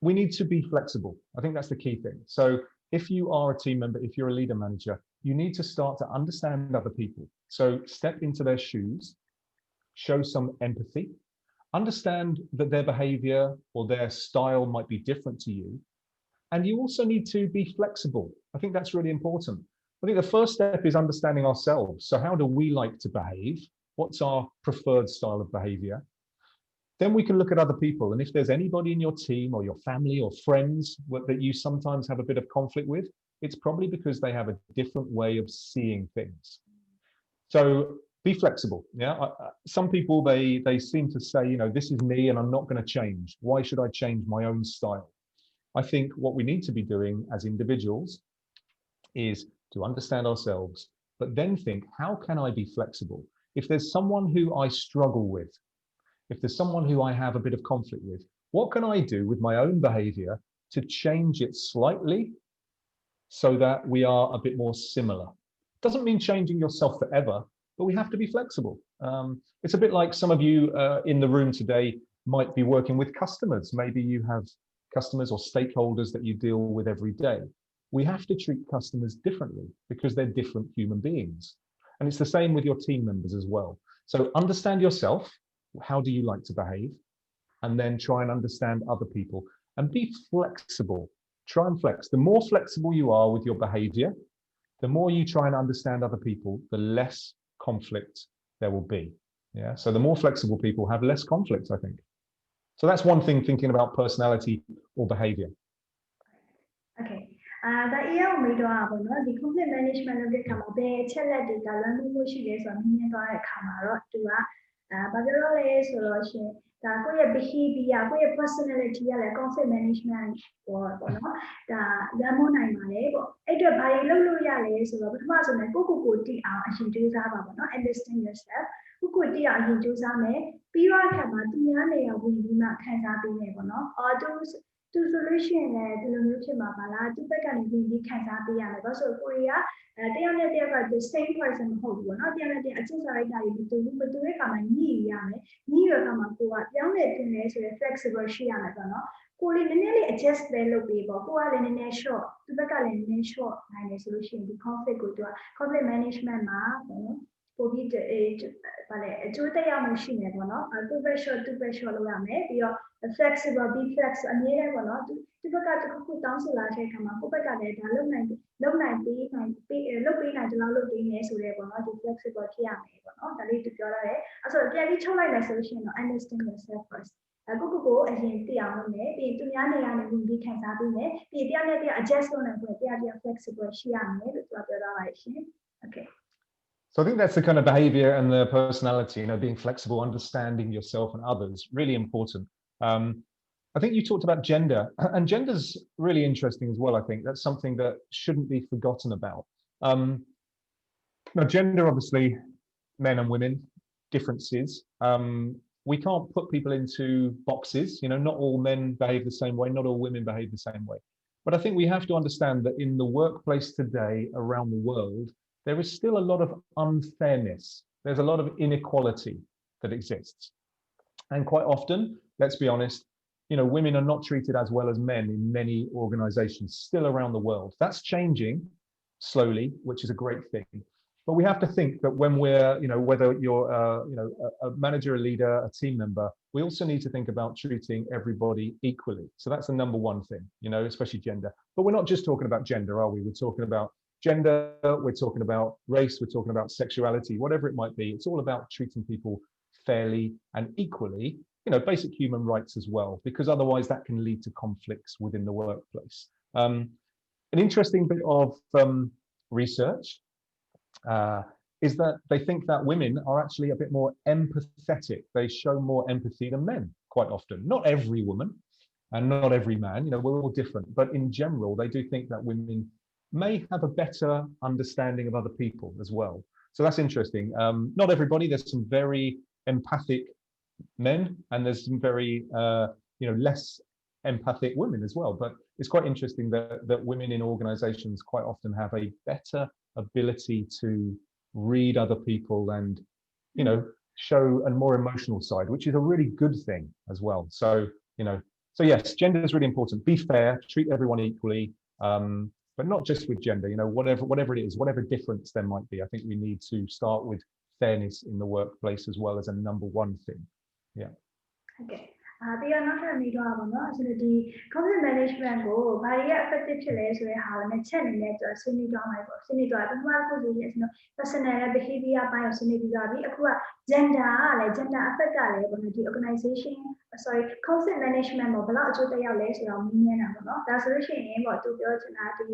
we need to be flexible. I think that's the key thing. So if you are a team member, if you're a leader manager, you need to start to understand other people. So step into their shoes, show some empathy, understand that their behavior or their style might be different to you. And you also need to be flexible. I think that's really important. I think the first step is understanding ourselves. So how do we like to behave? What's our preferred style of behavior? Then we can look at other people. And if there's anybody in your team or your family or friends that you sometimes have a bit of conflict with, it's probably because they have a different way of seeing things. So be flexible. Yeah. Some people, they seem to say, this is me and I'm not going to change. Why should I change my own style? I think what we need to be doing as individuals is to understand ourselves, but then think, how can I be flexible? If there's someone who I struggle with, if there's someone who I have a bit of conflict with, what can I do with my own behavior to change it slightly so that we are a bit more similar? Doesn't mean changing yourself forever, but we have to be flexible. It's a bit like some of you in the room today might be working with customers. Maybe you have customers or stakeholders that you deal with every day. We have to treat customers differently because they're different human beings. And it's the same with your team members as well. So understand yourself. How do you like to behave? And then try and understand other people and be flexible. Try and flex. The more flexible you are with your behavior, the more you try and understand other people, the less conflict there will be. Yeah. So the more flexible people have less conflict, I think. So that's one thing, thinking about personality or behavior. Okay. The EL made the conflict management of the Kamabe, Chelati, Galanu, so Minga Kamaro to Bagarole solution. The behavior, personality, conflict management, or the Lamona Malebo. It by Lulu Yale, so the Mason and Kuku Tia, and she do understand yourself. Who could dear he do some Pira Kamatiane, we not can be or those. To solution the Mabala, to pick and we can't be also Korea, they are never the same person who will not the other day. I just like that you do, but do it come and near Kamaku, young ladies with flexible Shiana, calling nearly adjust the low people who are in a short, to pick in a short and solution, the conflict with conflict management, for the age, but a 2 day machine, a 2 pressure, 2 pressure, your flexible be flexible အမြဲတမ်းပေါ့နော်ဒီဘက်ကတစ်ခုခုတောင်းဆိုလာတဲ့အခါမှာကိုယ့်ဘက်ကလည်းဒါလုပ်နိုင်ပေးနိုင်လုပ်ပေးနိုင်တယ်လို့လုပ်ပေးနေဆိုရဲပေါ့နော်ဒီ flexible ဖြစ်ရမယ်ပေါ့နော်ဒါလေးသူပြောရတယ်အဲ့ဆိုပြန်ပြီးချုပ်လိုက်လိုက်ဆိုရှင်တော့ understand yourself first ကိုအရင်သိအောင်လုပ်မယ်ပြီးသူများနေရာနဲ့ဝင်ပြီးခံစားပြီးမယ်ပြီးတရားနဲ့တရား adjust လုပ်နိုင်ဖို့တရား flexible ရှိရမယ်လို့သူပြောထားပါတယ်ရှင် okay So I think that's the kind of behavior and the personality, being flexible, understanding yourself and others, really important. I think you talked about gender, and gender's really interesting as well. I think that's something that shouldn't be forgotten about. Now, gender, obviously, men and women, differences. We can't put people into boxes. Not all men behave the same way, not all women behave the same way. But I think we have to understand that in the workplace today around the world, there is still a lot of unfairness. There's a lot of inequality that exists. And quite often, let's be honest, women are not treated as well as men in many organizations still around the world. That's changing slowly, which is a great thing. But we have to think that when we're, whether you're, a manager, a leader, a team member, we also need to think about treating everybody equally. So that's the number one thing, especially gender. But we're not just talking about gender, are we? We're talking about gender, we're talking about race, we're talking about sexuality, whatever it might be. It's all about treating people fairly and equally, basic human rights as well, because otherwise that can lead to conflicts within the workplace. An interesting bit of research is that they think that women are actually a bit more empathetic. They show more empathy than men quite often. Not every woman and not every man, we're all different, but in general, they do think that women may have a better understanding of other people as well. So that's interesting. Not everybody, there's some very empathic men and there's some very, less empathic women as well. But it's quite interesting that women in organizations quite often have a better ability to read other people and, show a more emotional side, which is a really good thing as well. So, so yes, gender is really important. Be fair, treat everyone equally. But not just with gender, whatever it is, whatever difference there might be. I think we need to start with fairness in the workplace as well as a number one thing. Yeah. Okay. ပြီးတော့နောက်ထပ်မိတော့ပါတော့ဆိုတော့ဒီ conflict management ကိုဘာတွေက effective ဖြစ်လဲဆိုတဲ့ဟာကိုလည်းချက်အနေနဲ့ဆွေးနွေးသွားမှာပေါ့ဆွေးနွေးသွားပထမတစ်ခုဆိုရင် personal နဲ့ behavior ဘိုင်းကိုဆွေးနွေးပြီးသွားပြီအခုက gender ကလည်း gender effect ကလည်းပေါ့နော်ဒီ organization conflict management ကိုဘယ်လောက်အကျိုးသက်ရောက်လဲဆိုတော့မြင်နေတာပေါ့နော်ဒါဆိုလို့ရှိရင်ပေါ့သူပြောချင်တာဒီ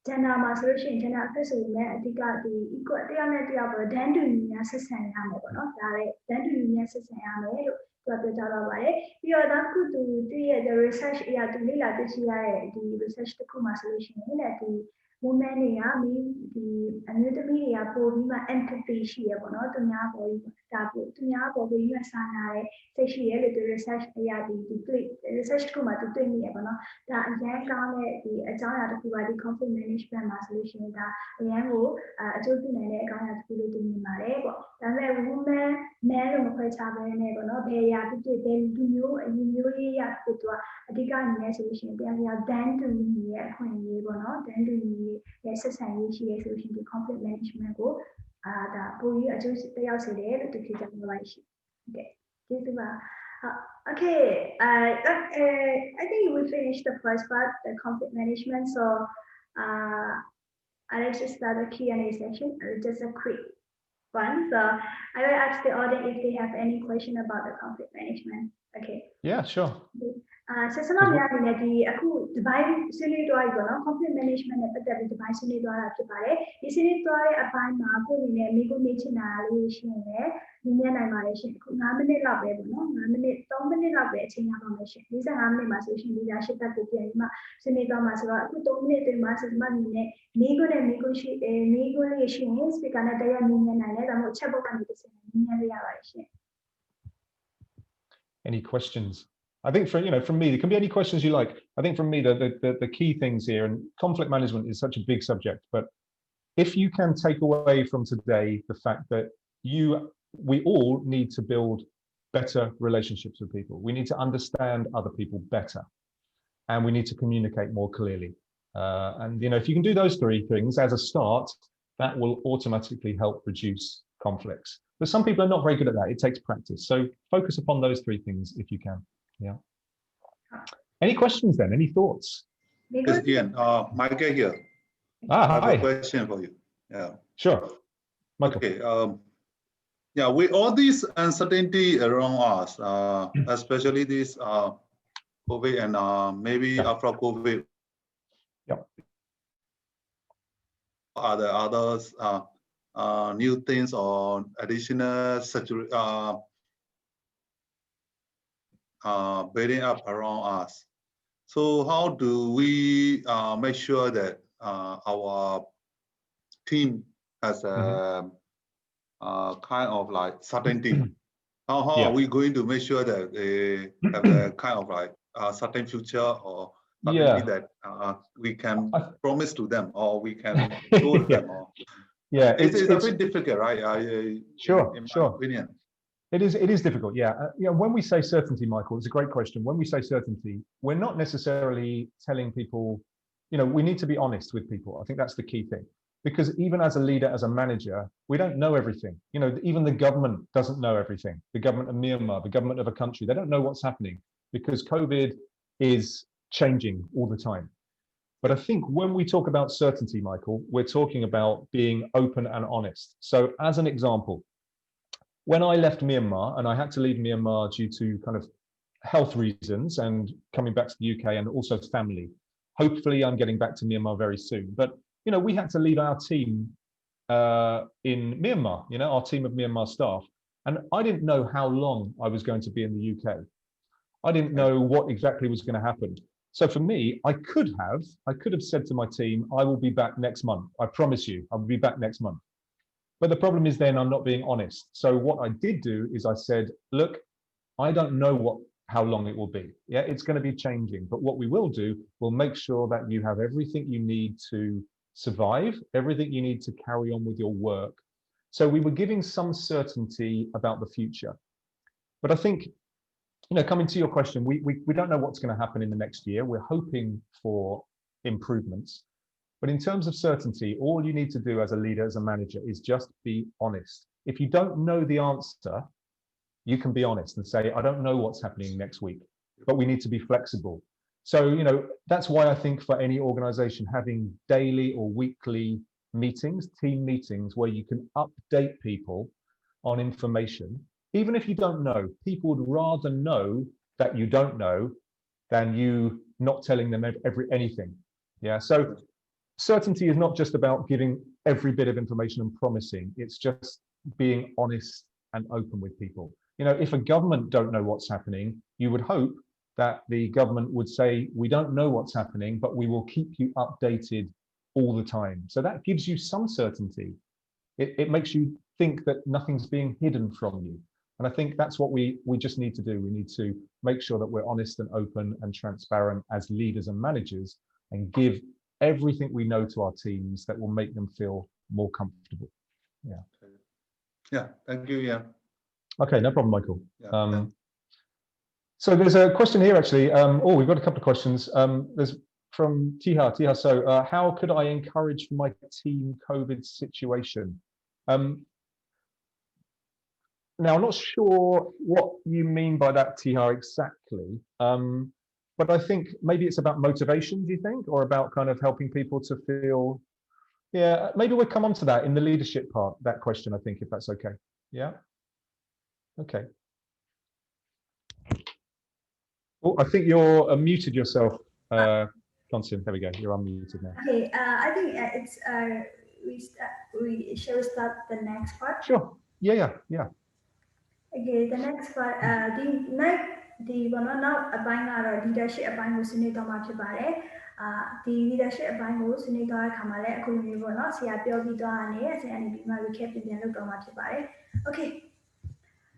gender မှာဆိုလို့ရှိရင် gender effect ဆိုရင်လည်းအဓိကဒီ equal တရားနဲ့တရားပေါ့တန်းတူညီမျှဆက်ဆံရမယ်ပေါ့နော်ဒါလည်းတန်းတူညီမျှဆက်ဆံရမယ်လို့ပြောပြကြတော့ပါတယ်ပြီးတော့နောက်တစ်ခုသူရဲ့ research အရာသူလေ့လာတွေ့ရှိရတဲ့ဒီ research တစ်ခုမှာဆိုလို့ရှိရင်လည်းဒီ women တွေကဒီအမျိုးသမီးတွေကပိုပြီးမှ empathy ရှိရပေါ့နော်သူများပေါ်ပြီးဒါပိုသူများပေါ်ပြီးမှစာနာတဲ့စိတ်ရှိရလို့ဒီ research အရာဒီ research တစ်ခုမှာသူတွေ့မိရပေါ့နော်ဒါအရင်ကောင်းတဲ့ဒီအကြောင်းအရာတစ်ခုပါဒီ conflict management မှာဆိုလို့ရှိရင်ဒါအရင်ကိုအကျိုးပြုနိုင်တဲ့အကြောင်းအရာတစ်ခုလို့သူမြင်ပါတယ်ပေါ့ဒါပေမဲ့ woman man လို့မခွဲခြားဘဲနဲ့ပေါ့နော်ဘယ်အရာဖြစ်ဖြစ်ဘယ်လူမျိုးအမျိုးမျိုးရေးရဖြစ်သူကအဓိကအနေနဲ့ဆိုလို့ရှိရင်ပြန်ပြန် dan တူညီရဲ့အခွင့်အရေးပေါ့နော် dan တူညီရဲ့ဆက်ဆံရေးရှိရဲဆိုလို့ရှိရင်ဒီ conflict management ကိုဒါပိုပြီးအကျိုးသက်ရောက်စေတယ်လို့သူဖြေကြားလိုက်ရှိ Okay ကျေးဇူးပါ Okay I think we finished the first part the conflict management so let's just start the Q&A session just a quick one so I will ask the audience if they have any question about the conflict management okay Yeah sure ဆက်စနောက်များအနေနဲ့ဒီအခု device ဆွေးနွေးသွားပြီပေါ့နော် conflict management နဲ့ပတ်သက်ပြီး device ဆွေးနွေးသွားတာဖြစ်ပါတယ်ဒီဆွေးနွေးသွားတဲ့အပိုင်းမှာကိုယ်အနေနဲ့မိကိုမေးချင်တာလေးရှိရင်လည်းညီမျှနိုင်ပါတယ်ရှင်အခု9မိနစ်လောက်ပဲပေါ့နော်9မိနစ်3မိနစ်လောက်ပဲအချိန်ရပါမယ်ရှင်45မိနစ်မှာဆိုရှင် leadership ဘက်ကိုပြန်ပြီးမှဆွေးနွေးသွားမှာဆိုတော့အခု3မိနစ်အတွင်းမှာဆက်စမအနေနဲ့မိကိုနဲ့မိကိုရှိမိကိုလေးရှိရင် speaker နဲ့တရားညီမျှနိုင်တယ်ဒါမှမဟုတ် chat box ကနေတစ်ဆင့်ညီမျှလို့ရပါတယ်ရှင် Any questions? I think from me, there can be any questions you like. I think from me, the key things here, and conflict management is such a big subject, but if you can take away from today the fact that we all need to build better relationships with people. We need to understand other people better, and we need to communicate more clearly. And if you can do those three things as a start, that will automatically help reduce conflicts. But some people are not very good at that. It takes practice. So focus upon those three things if you can. Yeah. Any questions then? Any thoughts? Yes, Ian. Michael here. Ah, I have hi. a question for you. Yeah. Sure. Michael. Okay. Yeah, with all this uncertainty around us, especially this COVID and maybe after COVID, Yeah. are there others new things or additional building up around us? So how do we make sure that our team has a kind of like certainty? How are we going to make sure that they have a kind of like certain future or certainty that we can promise to them or we can show them? Or, it's a bit difficult, right? Sure, in sure. my opinion. It is difficult, yeah. When we say certainty, Michael, it's a great question. When we say certainty, we're not necessarily telling people, we need to be honest with people. I think that's the key thing. Because even as a leader, as a manager, we don't know everything. Even the government doesn't know everything. The government of Myanmar, the government of a country, they don't know what's happening because COVID is changing all the time. But I think when we talk about certainty, Michael, we're talking about being open and honest. So as an example, when I left Myanmar, and I had to leave Myanmar due to kind of health reasons and coming back to the UK and also family, hopefully I'm getting back to Myanmar very soon. But, we had to leave our team in Myanmar, our team of Myanmar staff. And I didn't know how long I was going to be in the UK. I didn't know what exactly was going to happen. So for me, I could have said to my team, I will be back next month. I promise you, I'll be back next month. But the problem is then I'm not being honest. So what I did do is I said, look, I don't know how long it will be. Yeah, it's going to be changing. But what we will do, we'll make sure that you have everything you need to survive, everything you need to carry on with your work. So we were giving some certainty about the future. But I think, coming to your question, we don't know what's going to happen in the next year. We're hoping for improvements. But in terms of certainty, all you need to do as a leader, as a manager, is just be honest. If you don't know the answer, you can be honest and say, I don't know what's happening next week, but we need to be flexible. So, that's why I think for any organization, having daily or weekly meetings, team meetings, where you can update people on information, even if you don't know, people would rather know that you don't know than you not telling them anything. Yeah. So certainty is not just about giving every bit of information and promising. It's just being honest and open with people. If a government don't know what's happening, you would hope that the government would say, we don't know what's happening, but we will keep you updated all the time. So that gives you some certainty. It makes you think that nothing's being hidden from you. And I think that's what we just need to do. We need to make sure that we're honest and open and transparent as leaders and managers and give everything we know to our teams that will make them feel more comfortable. Yeah. Yeah, thank you. Yeah. Okay, no problem, Michael. Yeah, so there's a question here actually. We've got a couple of questions. There's from Tiha. Tiha, so how could I encourage my team COVID situation? Now, I'm not sure what you mean by that, Tiha, exactly. But I think maybe it's about motivation, do you think? Or about kind of helping people to feel, yeah, maybe we'll come on to that in the leadership part, that question, I think, if that's okay. Yeah. Okay. Oh, I think you're muted yourself, Constance. There we go. You're unmuted now. Okay. I think it's we shall start the next part. Sure. Yeah. Okay. The next part. The one now applying our leadership applying was in it on much about it. The leadership applying was in it on Kamale, Kulino, Siapio Vidane, and be my recap in the end of much about it. Okay.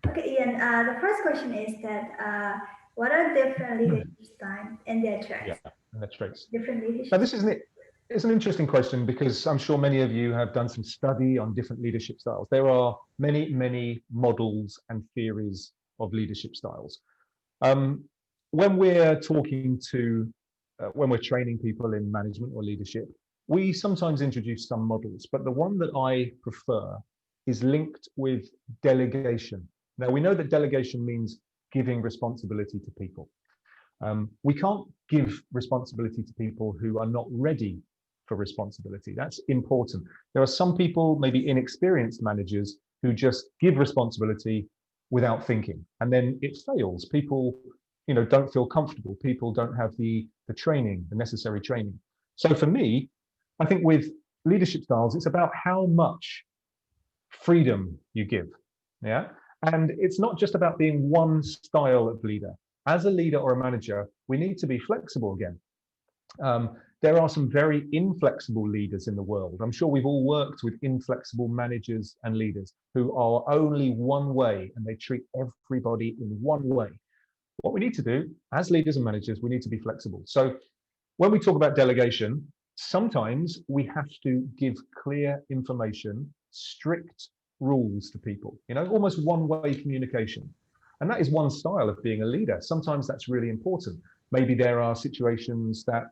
Okay, Ian, the first question is that what are different leadership styles and their traits? Yeah, and their traits. Different leadership. Now, it's an interesting question because I'm sure many of you have done some study on different leadership styles. There are many models and theories of leadership styles. When we're talking to, when we're training people in management or leadership, we sometimes introduce some models, but the one that I prefer is linked with delegation. Now, we know that delegation means giving responsibility to people. We can't give responsibility to people who are not ready for responsibility. That's important. There are some people, maybe inexperienced managers, who just give responsibility without thinking, and then it fails. People, don't feel comfortable. People don't have the training, the necessary training. So for me, I think with leadership styles, it's about how much freedom you give. Yeah. And it's not just about being one style of leader. As a leader or a manager, we need to be flexible again. There are some very inflexible leaders in the world. I'm sure we've all worked with inflexible managers and leaders who are only one way, and they treat everybody in one way. What we need to do as leaders and managers, we need to be flexible. So when we talk about delegation, sometimes we have to give clear information, strict rules to people, almost one-way communication. And that is one style of being a leader. Sometimes that's really important. Maybe there are situations that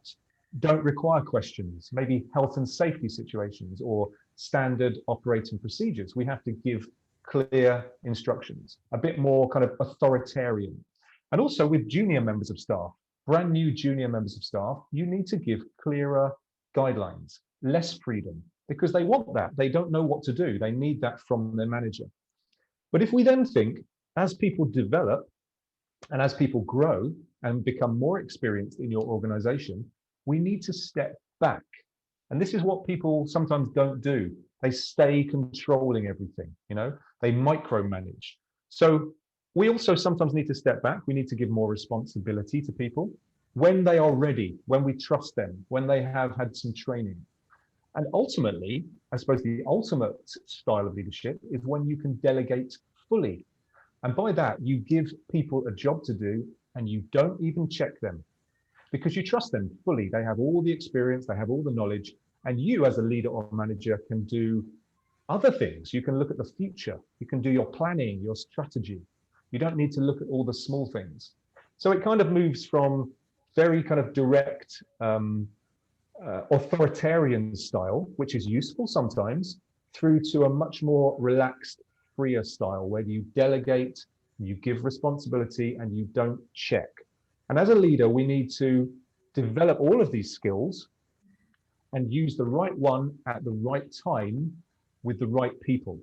don't require questions, maybe health and safety situations or standard operating procedures. We have to give clear instructions, a bit more kind of authoritarian. And also with junior members of staff, brand new junior members of staff, you need to give clearer guidelines, less freedom, because they want that. They don't know what to do. They need that from their manager. But if we then think, as people develop and as people grow and become more experienced in your organization, we need to step back. And this is what people sometimes don't do. They stay controlling everything, they micromanage. So we also sometimes need to step back. We need to give more responsibility to people when they are ready, when we trust them, when they have had some training. And ultimately, I suppose the ultimate style of leadership is when you can delegate fully. And by that, you give people a job to do and you don't even check them because you trust them fully. They have all the experience, they have all the knowledge, and you as a leader or manager can do other things. You can look at the future. You can do your planning, your strategy. You don't need to look at all the small things. So it kind of moves from very kind of direct, authoritarian style, which is useful sometimes, through to a much more relaxed, freer style where you delegate, you give responsibility, and you don't check. And as a leader, we need to develop all of these skills and use the right one at the right time with the right people.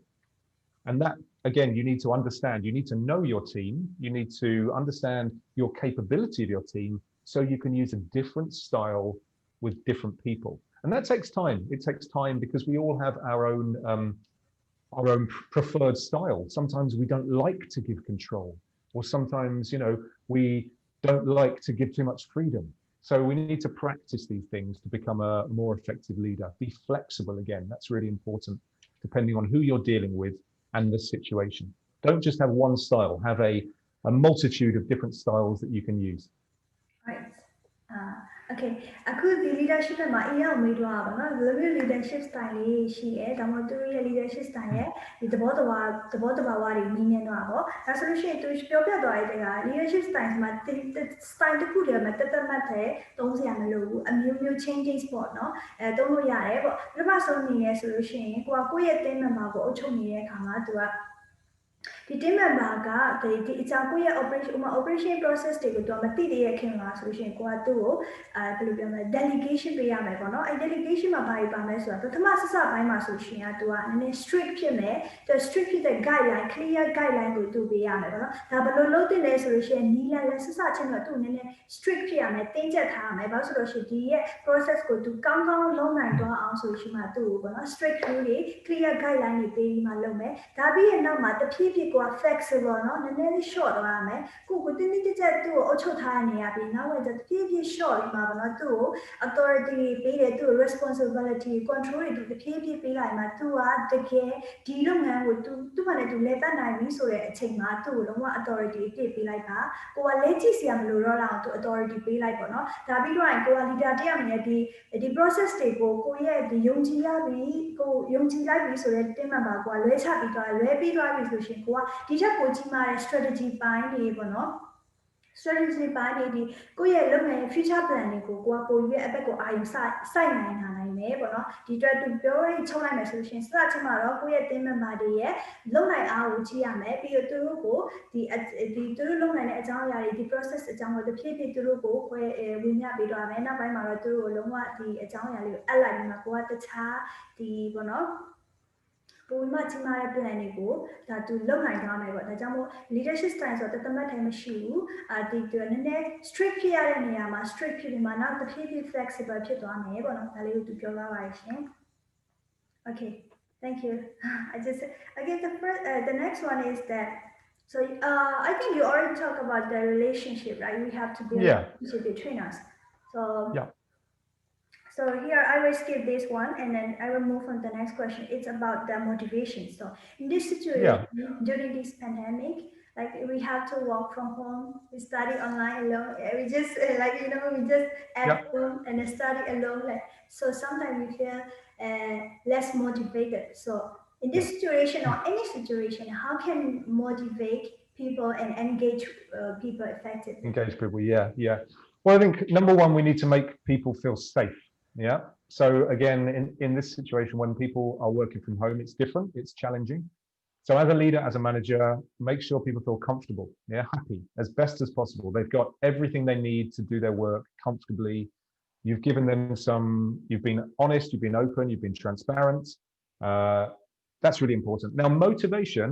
And that, again, you need to understand. You need to know your team. You need to understand your capability of your team so you can use a different style with different people. And that takes time. It takes time because we all have our own preferred style. Sometimes we don't like to give control, or sometimes, we don't like to give too much freedom. So we need to practice these things to become a more effective leader. Be flexible again. That's really important, depending on who you're dealing with and the situation. Don't just have one style. Have a multitude of different styles that you can use. Right. Okay. Aku di leadership ma iya mai do ba no. The leadership style ni shi e. Damo tu ye leadership style ye. Di the both wa ri meaning no ba. Da solution tu pyo pyo do ai de leadership style ma style tu ku de ma tat tat mat the tong sia ma lo bu. A myo changing spot no. Tong lo ya ye bo. Pha ma so ni ye solution ko ye team member ko အုပ်ချုပ်နေတဲ့အခါမှာသူကဒီ team member ကဒီအကြောင်းကိုရဲ့ operation process တွေကိုသူကမသိသေးရခင်လားဆိုရှင်ကိုကသူ့ကိုဘယ်လိုပြောမလဲ delegation ပေးရမယ်ပေါ့နော်အဲ့ delegation မှာဘာတွေပါမလဲဆိုတာပထမစပိုင်းမှာဆိုရှင်ကသူကနည်းနည်း strict ဖြစ်မယ်သူ strict ဖြစ်တဲ့ guideline clear guideline ကိုသူပေးရမယ်ပေါ့နော်ဒါဘယ်လိုလုပ်သင့်လဲဆိုလို့ရှိရင်နီလာလက်စချင်းတော့သူနည်းနည်း strict ဖြစ်ရမယ်တင်းကျပ်ထားရမယ်ဘာလို့ဆိုလို့ရှိရင်ဒီရဲ့ process ကိုသူကောင်းကောင်းလုပ်နိုင်သွားအောင်ဆိုရှင်မှသူ့ကိုပေါ့နော် strict rule တွေ clear guideline တွေပေးပြီးမှလုပ်မယ်ဒါပြီးရင်နောက်မှာတဖြည်းဖြည်းကို flexible เนาะနည်းနည်းလေး short သွားရမယ်ကိုတင်းတင်းကြပ်ကြပ်သူ့ကိုအုပ်ချုပ်ထားနေရပြီနောက်ဝင်တဖြည်းဖြည်း short ပြီးမှာပေါ့နော်သူ့ကို authority ပေးတယ်သူ့ responsibility control တွေတဖြည်းဖြည်းပေးလိုက်မှာသူကတကယ်ဒီလုပ်ငန်းကိုသူ့ဘာနဲ့သူလဲပတ်နိုင်ပြီဆိုတဲ့အချိန်မှာသူ့ကိုလုံးဝ authority အပြည့်ပေးလိုက်ပါကိုကလဲကြည့်စရာမလိုတော့လောက်သူ authority ပေးလိုက်ပေါ့နော်ဒါပြီးတော့ကိုက leader တယောက်နဲ့ဒီ process တွေကိုကိုရဲ့ဒီယုံကြည်ရပြီကိုယုံကြည်လိုက်ပြီဆိုတဲ့ team member ကိုကလွဲချပြီးသွားလွဲပြီးသွားပြီဆိုရှင်ကိုကဒီထက်ပိုကြီးမားတဲ့ strategy ပိုင်းတွေပေါ့နော် strategy ပိုင်းတွေဒီကိုယ့်ရဲ့လုပ်ငန်း future plan တွေကိုကိုကပိုပြီးအဘက်ကိုအာရုံစိုက်နိုင်တာနိုင် မယ်ပေါ့နော်ဒီအတွက်သူပြောရင်ချုပ်လိုက်မယ်ဆိုလို့ရှိရင်စတဲ့အချိန်မှာတော့ကိုယ့်ရဲ့ team member တွေရဲ့လုံနိုင်အားကိုကြည့်ရမယ်ပြီးတော့သူတို့ကိုဒီသူတို့လုံနိုင်တဲ့အကြောင်းအရာတွေဒီ process အကြောင်းကိုတစ်ဖြည်းဖြည်းသူတို့ကိုဝင်ရပေးတော့မယ်နောက်ပိုင်းမှာတော့သူတို့ကိုလုံးဝဒီအကြောင်းအရာလေးကိုအပ်လိုက်ပြီးမှကိုကတခြားဒီပေါ့နော်ပုံမှန်ကြီးမားတဲ့ plan တွေကိုဒါသူလုံနိုင်သွားမယ်ပေါ့ဒါကြောင့်မို့ leadership style ဆိုတော့တသက်တိုင်းမရှိဘူးဒီနည်းနည်း strict ဖြစ်ရတဲ့နေရာမှာ strict ဖြစ်ပြီးမှနောက်တစ်ဖြည်းဖြည်း flexible ဖြစ်သွားမယ်ပေါ့နော်ဒါလေးကိုသူပြောသွားပါတယ်ရှင် Okay thank you the next one is that so I think you already talked about the relationship right we have to build a relationship between us so here I will skip this one and then I will move on to the next question. It's about the motivation. So in this situation, during this pandemic, like we have to work from home, we study online alone. We just we just at home and study alone. Like so sometimes we feel less motivated. So in this situation or any situation, how can motivate people and engage people effectively? Engage people, yeah. Well, I think number one, we need to make people feel safe. Yeah. So again, in this situation, when people are working from home, it's different. It's challenging. So as a leader, as a manager, make sure people feel comfortable, happy as best as possible. They've got everything they need to do their work comfortably. You've given them you've been honest, you've been open, you've been transparent. That's really important. Now, motivation,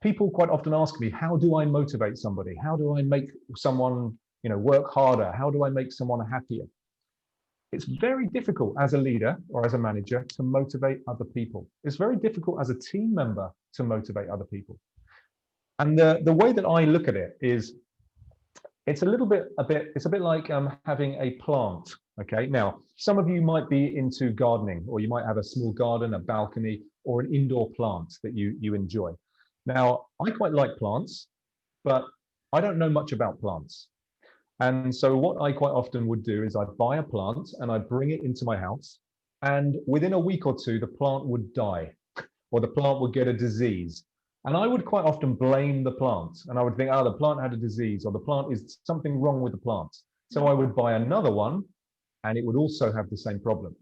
people quite often ask me, how do I motivate somebody? How do I make someone, work harder? How do I make someone happier? It's very difficult as a leader or as a manager to motivate other people. It's very difficult as a team member to motivate other people. And the way that I look at it is, it's a bit like having a plant. Okay, now some of you might be into gardening, or you might have a small garden, a balcony, or an indoor plant that you enjoy. Now, I quite like plants, but I don't know much about plants. And so what I quite often would do is I'd buy a plant and I'd bring it into my house, and within a week or two, the plant would die or the plant would get a disease. And I would quite often blame the plant, and I would think, the plant had a disease, or the plant is something wrong with the plant. So I would buy another one and it would also have the same problem.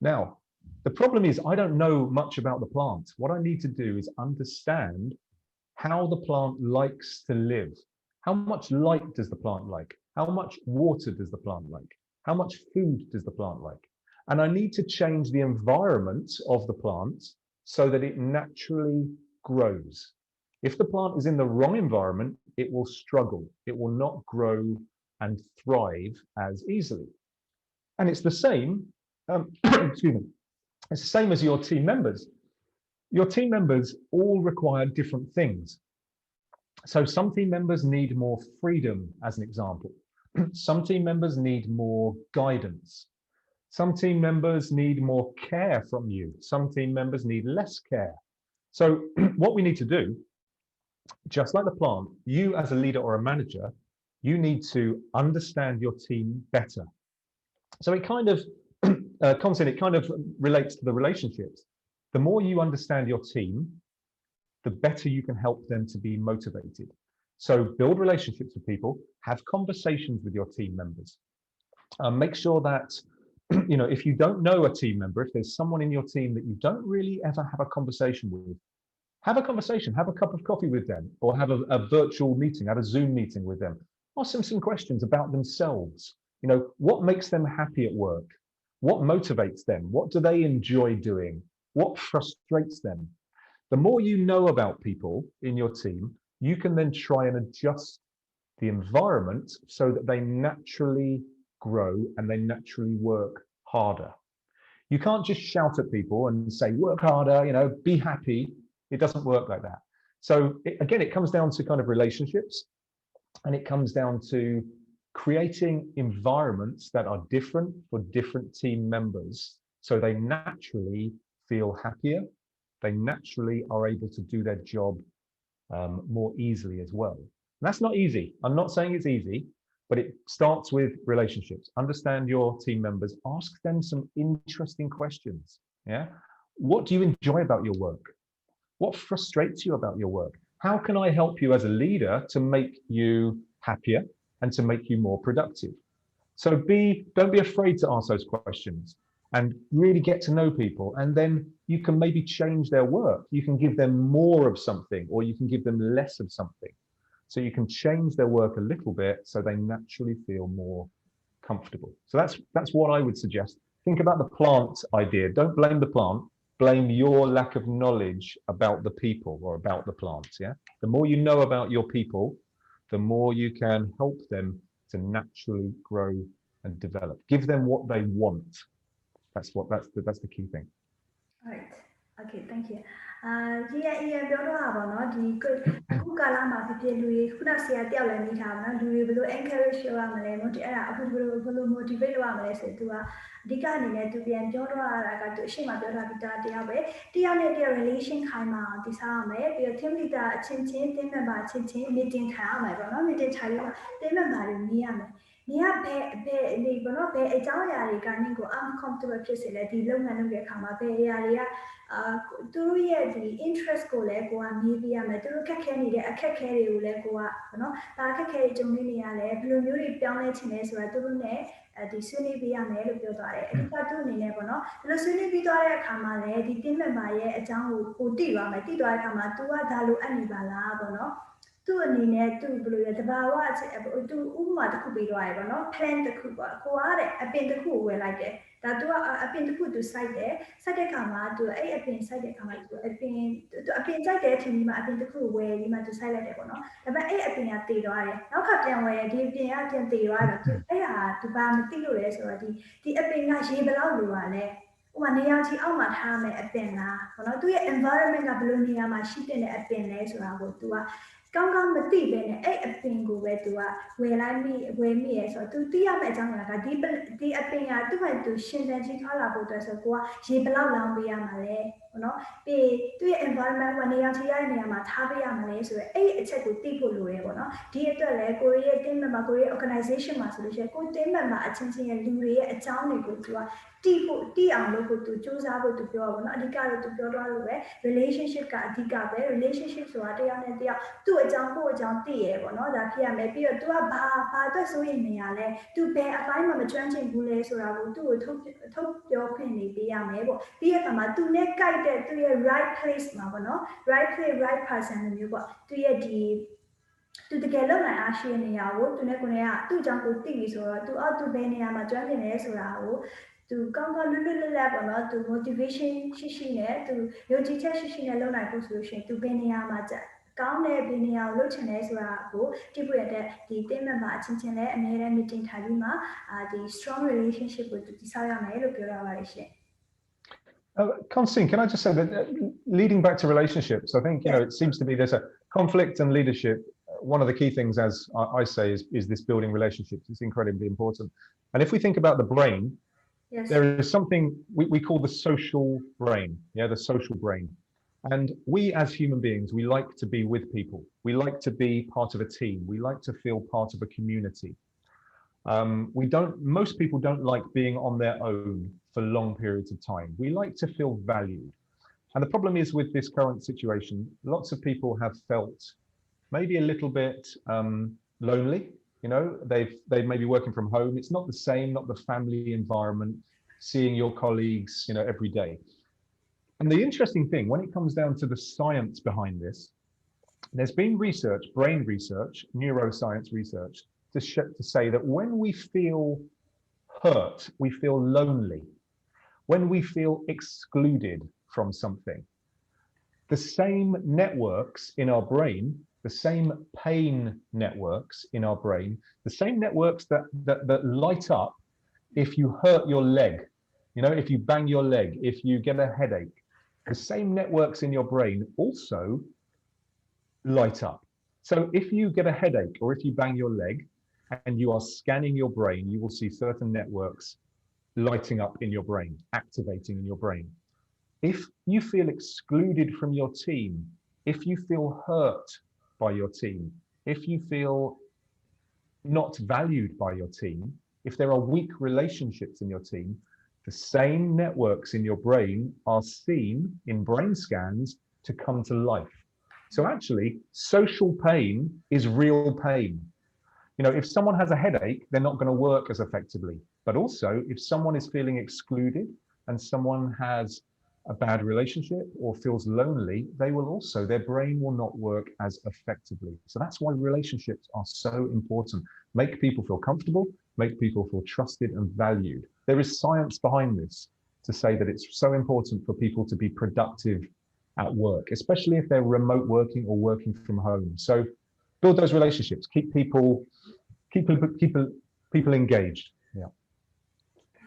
Now, the problem is I don't know much about the plant. What I need to do is understand how the plant likes to live. How much light does the plant like? How much water does the plant like? How much food does the plant like? And I need to change the environment of the plant so that it naturally grows. If the plant is in the wrong environment, it will struggle. It will not grow and thrive as easily. And it's the same, excuse me, it's the same as your team members. Your team members all require different things. So some team members need more freedom, as an example. Some team members need more guidance. Some team members need more care from you. Some team members need less care. So what we need to do, just like the plant, you as a leader or a manager, you need to understand your team better. So it kind of, it kind of relates to the relationships. The more you understand your team, the better you can help them to be motivated. So build relationships with people, have conversations with your team members. Make sure that, if you don't know a team member, if there's someone in your team that you don't really ever have a conversation with, have a conversation, have a cup of coffee with them, or have a virtual meeting, have a Zoom meeting with them. Ask them some questions about themselves. What makes them happy at work? What motivates them? What do they enjoy doing? What frustrates them? The more you know about people in your team, you can then try and adjust the environment so that they naturally grow and they naturally work harder. You can't just shout at people and say, work harder, be happy. It doesn't work like that. So again, it comes down to kind of relationships, and it comes down to creating environments that are different for different team members, so they naturally feel happier. They naturally are able to do their job more easily as well. And that's not easy. I'm not saying it's easy, but it starts with relationships. Understand your team members. Ask them some interesting questions. Yeah. What do you enjoy about your work? What frustrates you about your work? How can I help you as a leader to make you happier and to make you more productive? So don't be afraid to ask those questions. and really get to know people. And then you can maybe change their work. You can give them more of something, or you can give them less of something. So you can change their work a little bit so they naturally feel more comfortable. So that's what I would suggest. Think about the plant idea. Don't blame the plant. Blame your lack of knowledge about the people or about the plants. Yeah. The more you know about your people, the more you can help them to naturally grow and develop. Give them what they want. That's the key thing. All right. Okay, thank you. ပြောတော့ပါဘောနော်ဒီအခုကာလမှာဖြစ်ဖြစ်လူတွေခုနဆရာတယောက်လည်းမိထားပါနော်လူတွေဘယ်လို encourage လုပ်ရမလဲမို့အဲ့ဒါအခုဘယ်လို motivate လုပ်ရမလဲဆိုသူကအဓိကအနေနဲ့သူပြန်ပြောတော့ရတာကသူအရှိမပြောထားပြီးသားတရားပဲတရားနဲ့တရား relation ခိုင်းမှာတည်ဆောက်ရမယ်ပြီးတော့ team leader အချင်းချင်း team member အချင်းချင်း meeting ထိုင်ရမယ်ပေါ့နော် meeting ထိုင်ပြီးတော့ team member တွေမြင်ရမယ်နေရဘယ်ဘောနော်ဘယ်အကြောင်းအရာတွေကနင့်ကို uncomfortable ဖြစ်စေလဲဒီလုပ်ငန်းလုပ်တဲ့အခါမှာဘယ်အရာတွေကသူတို့ရဲ့ဒီ interest ကိုလည်းကိုကမေးပြရမယ်သူတို့ခက်ခဲနေတဲ့အခက်အခဲတွေကိုလည်းကိုကဘောနော်ဒါအခက်အခဲတွေကြုံနေရလဲဘယ်လိုမျိုးတွေပြောင်းလဲချင်လဲဆိုတာသူတို့ ਨੇ ဒီဆွေးနွေးပြရမယ်လို့ပြောသွားတယ်အဓိကသူ့အနေနဲ့ပေါ့နော်ဒီလိုဆွေးနွေးပြီးသွားတဲ့အခါမှာလည်းဒီ team member ရဲ့အကြောင်းကိုသိသွားမယ်သိသွားတဲ့အခါမှာ तू ကဒါလိုအပ်နေပါလားပေါ့နော်သူ့အနေနဲ့သူ့ဘယ်လိုလဲတဘာဝသူဥပမာတစ်ခုပေးသွားရပေါ့နော် plan တစ်ခုပေါ့ကိုကတဲ့အပင်တစ်ခုကိုဝယ်လိုက်တယ်ဒါ तू ကအပင်တစ်ခု तू စိုက်တယ်စိုက်တဲ့အခါမှာ तू အဲ့အပင်စိုက်တဲ့အခါမှာ तू အပင်စိုက်တဲ့အချိန်မှာအပင်တစ်ခုကိုဝယ်ပြီးမှ तू စိုက်လိုက်တယ်ပေါ့နော်ဒါပေမဲ့အဲ့အပင်ကတည်သွားတယ်နောက်ခါပြန်ဝယ်ဒီအပင်ကပြန်တည်သွားတယ်အဲ့ဟာ तू ဘာမသိလို့လဲဆိုတော့ဒီအပင်ကရေဘယ်လောက်လိုပါလဲဥပမာနေရာချီအောက်မှာထားမယ်အပင်လားပေါ့နော်သူရဲ့ environment ကဘယ်လိုနေရာမှာရှိတဲ့အပင်လဲဆိုတာကို तू ကကောင်းကောင်းမသိပဲနဲ့အဲ့အပင်ကိုပဲ तू ကဝယ်မိရဲဆိုတော့ तू သိရမယ့်အကြောင်းကဒီအပင်ကသူ့ဘာသူရှင်သန်ကြီးထားလာဖို့အတွက်ဆိုကိုကရေဘလောက်လောင်းပေးရမှာလဲပေါ့နော်ပြီးသူ့ရဲ့ environment ကနေရာချီရတဲ့နေရာမှာထားပေးရမှာလဲဆိုတော့အဲ့အချက်ကိုသိဖို့လိုရဲပေါ့နော်ဒီအတွက်လည်းကိုရီးယား team member ကိုရီးယား organization မှာဆိုလို့ရှိရင်ကို team member အချင်းချင်းရဲ့လူတွေရဲ့အကြောင်းတွေကို तू ကတိအောင်လို့ကို तू စူးစမ်းဖို့ तू ပြောပါဘောနော်အဓိကတော့ तू ပြောတော့လို့ပဲ relationship ကအဓိကပဲ relationship ဆိုတာတရားနဲ့တရားသူ့အကြောင်းကိုအကြောင်းသိရဲပေါ့နော်ဒါဖြစ်ရမယ်ပြီးတော့ तू ကဘာအတွက်ဆိုရင်နေရလဲ तू ဘယ်အပိုင်းမှာမကျွမ်းကျင်ဘူးလဲဆိုတာကိုသူ့ကိုထုတ်ပြောခွင့်နေပေးရမယ်ပေါ့ပြီးရခါမှာ तू နဲ့ကြိုက်တဲ့သူ့ရဲ့ right place မှာပေါ့နော် right place right person မျိုးပေါ့သူရဲ့ဒီသူတကယ်လုံနိုင်အားရှိတဲ့နေရာကိုသူနဲ့ကိုယ်နဲ့ကသူ့အကြောင်းကိုသိပြီဆိုတော့ तू ဘယ်နေရာမှာကျွမ်းကျင်လဲဆိုတာကိုသူကောင်းကောင်းလွတ်ပေါ့နော်သူ motivation ရှိနဲ့သူယုံကြည်ချက်ရှိနဲ့လုပ်နိုင်ဖို့ဆိုလို့ရှိရင်သူဘယ်နေရာမှာကောင်းတဲ့ဘယ်နေရာကိုလုပ်ချင်လဲဆိုတာကိုတိဖို့ရတဲ့ဒီ team member အချင်းချင်းလည်းအများနဲ့ meeting ထိုင်ပြီးမှဒီ strong relationship ကိုတည်ဆောက်ရမယ်လို့ပြောရပါတယ်ရှင် Constantine, can I just say that leading back to relationships, I think it seems to be there's a conflict and leadership. One of the key things, as I say, is this building relationships. It's incredibly important. And if we think about the brain, there is something we call the social brain. Yeah, the social brain. And we as human beings, we like to be with people. We like to be part of a team. We like to feel part of a community. Most people don't like being on their own for long periods of time. We like to feel valued. And the problem is with this current situation, lots of people have felt maybe a little bit lonely. They may be working from home. It's not the same, not the family environment, seeing your colleagues, every day. And the interesting thing, when it comes down to the science behind this, there's been research, brain research, neuroscience research, to say that when we feel hurt, we feel lonely, when we feel excluded from something, the same networks in our brain, the same pain networks in our brain, the same networks that light up if you hurt your leg, if you bang your leg, if you get a headache, the same networks in your brain also light up. So if you get a headache or if you bang your leg and you are scanning your brain, you will see certain networks lighting up in your brain, activating in your brain. If you feel excluded from your team, if you feel hurt by your team, if you feel not valued by your team, if there are weak relationships in your team, the same networks in your brain are seen in brain scans to come to life. So actually, social pain is real pain. If someone has a headache, they're not going to work as effectively. But also, if someone is feeling excluded, and someone has a bad relationship or feels lonely, their brain will not work as effectively. So that's why relationships are so important. Make people feel comfortable, make people feel trusted and valued. There is science behind this to say that it's so important for people to be productive at work, especially if they're remote working or working from home. So build those relationships, keep people engaged. Yeah.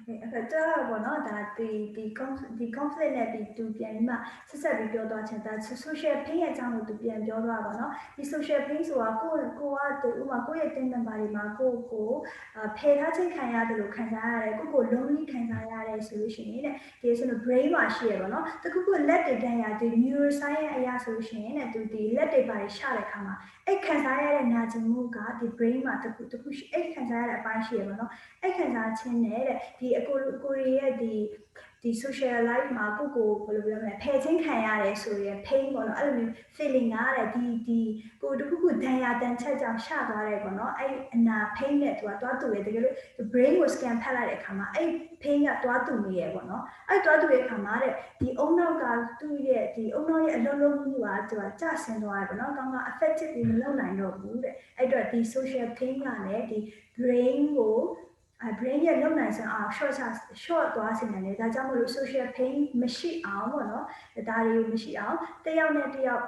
အဲ့တော့ပေါ့နော်ဒါဒီ conflict နဲ့ဒီသူပြန်ပြီးမှဆက်ဆက်ပြီးပြောသွားချင်ဒါ social pain ရဲ့အကြောင်းကိုသူပြန်ပြောသွားပါတော့ဒီ social pain ဆိုတာကိုကဥပမာကိုယ့်ရဲ့ team member တွေမှာကိုဖယ်ထားခြင်းခံရတယ်လို့ခံစားရတယ်ကို lonely ခံစားရတယ်ဆိုလို့ရှိရင်တဲ့ဒီဆိုတော့ brain မှာရှိရပါတော့တခုခုလက်တွေတန်းရဒီ neuroscience အရာဆိုလို့ရှိရင်တဲ့သူဒီလက်တွေပါရှာတဲ့ခါမှာအဲ့ခံစားရတဲ့နာကျင်မှုကဒီ brain မှာတခုအဲ့ခံစားရတဲ့အပိုင်းရှိရပါတော့အဲ့ခံစားခြင်းနဲ့တဲ့ဒီကိုရီရဲ့ဒီ social life မှာကိုဘယ်လိုပြောမလဲဖယ်ချင်းခံရတယ်ဆိုရင် pain ပေါ့နော်အဲ့လိုမျိုး feeling ကတဲ့ဒီကိုတခုခုဒဏ်ရာတန်ချက်ကြောင့်ရှသွားတယ်ပေါ့နော်အဲ့အနာ pain နဲ့သူကတွားတူတယ်တကယ်လို့ brain ကို scan ဖတ်လိုက်တဲ့အခါမှာအဲ့ pain ကတွားတူနေရပေါ့နော်အဲ့တွားတူတဲ့အခါမှာတဲ့ဒီအုံနောက်ကသူ့ရဲ့ဒီအုံနောက်ရဲ့အလုံးလုံးမှုကသူကကျဆင်းသွားတယ်ပေါ့နော်ကောင်းကောင်း effective မလုပ်နိုင်တော့ဘူးတဲ့အဲ့တော့ဒီ social pain ကလည်းဒီ brain ကိုbrain ရဲ့လုံနိုင်စွမ်းအား short သွားစေနိုင်တယ်ဒါကြောင့်မလို့ social pain မရှိအောင်ပေါ့နော်ဒါတွေကိုမရှိအောင်တယောက်နဲ့တယောက်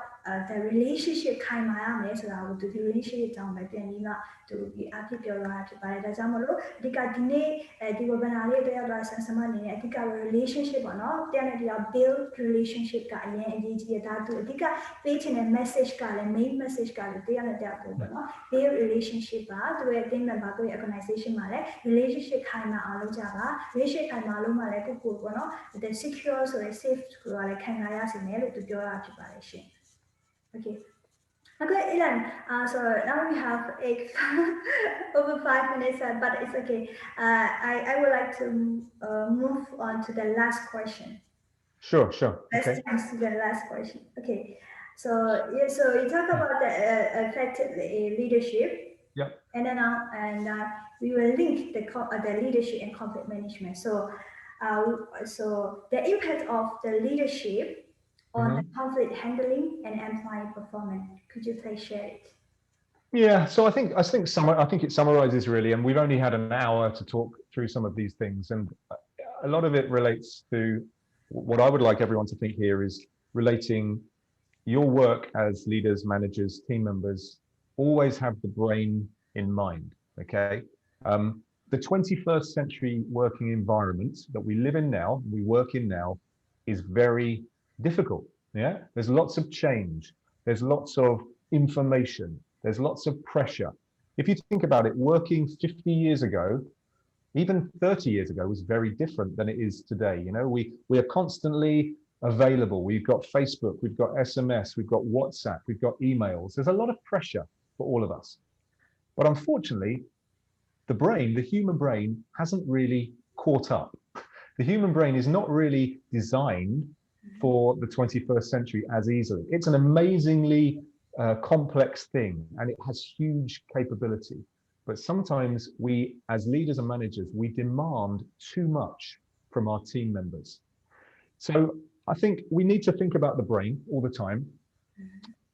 the relationship ခိုင်မာရမယ်ဆိုတာကိုသူဒီ relationship အကြောင်းပဲပြန်ပြီးမှသူဒီအဖြစ်ပြောရတာဖြစ်ပါတယ်ဒါကြောင့်မလို့အဓိကဒီနေ့ဒီ webinar လေးတယောက်တော့ဆန်ဆမအနေနဲ့အဓိက relationship ပေါ့နော်တယောက်နဲ့တယောက် build relationship ကအရင်အရေးကြီးတယ်ဒါသူအဓိကပေးချင်တဲ့ message ကလည်း main message ကလည်းတယောက်နဲ့တယောက်ကိုပေါ့နော် build relationship ပါသူရဲ့ team member ကိုရဲ့ organization မှာလည်း relationship ခိုင်မာအောင်လုပ်ကြပါ relationship ခိုင်မာလို့မှလည်းကိုပေါ့နော် the secure ဆိုတဲ့ safe ဆိုတာလည်းခံစားရစေမယ်လို့သူပြောတာဖြစ်ပါတယ်ရှင် Okay, Ilan. So now we have over 5 minutes, but it's okay. I would like to move on to the last question. Sure. Let's jump to the last question. Okay. So you talk about the effective leadership. Yeah. And then we will link the leadership and conflict management. So the impact of the leadership on the conflict handling and employee performance. Could you please share it? Yeah, so I think it summarizes really, and we've only had an hour to talk through some of these things, and a lot of it relates to what I would like everyone to think here is relating your work as leaders, managers, team members. Always have the brain in mind. Okay, the 21st century working environment that we live in now, we work in now, is very difficult. Yeah, there's lots of change, there's lots of information, there's lots of pressure. If you think about it, working 50 years ago, even 30 years ago, was very different than it is today. You know, we are constantly available. We've got Facebook, we've got SMS, we've got WhatsApp, we've got emails. There's a lot of pressure for all of us. But unfortunately, the human brain hasn't really caught up. The human brain is not really designed for the 21st century as easily. It's an amazingly complex thing, and it has huge capability. But sometimes we, as leaders and managers, we demand too much from our team members. So I think we need to think about the brain all the time.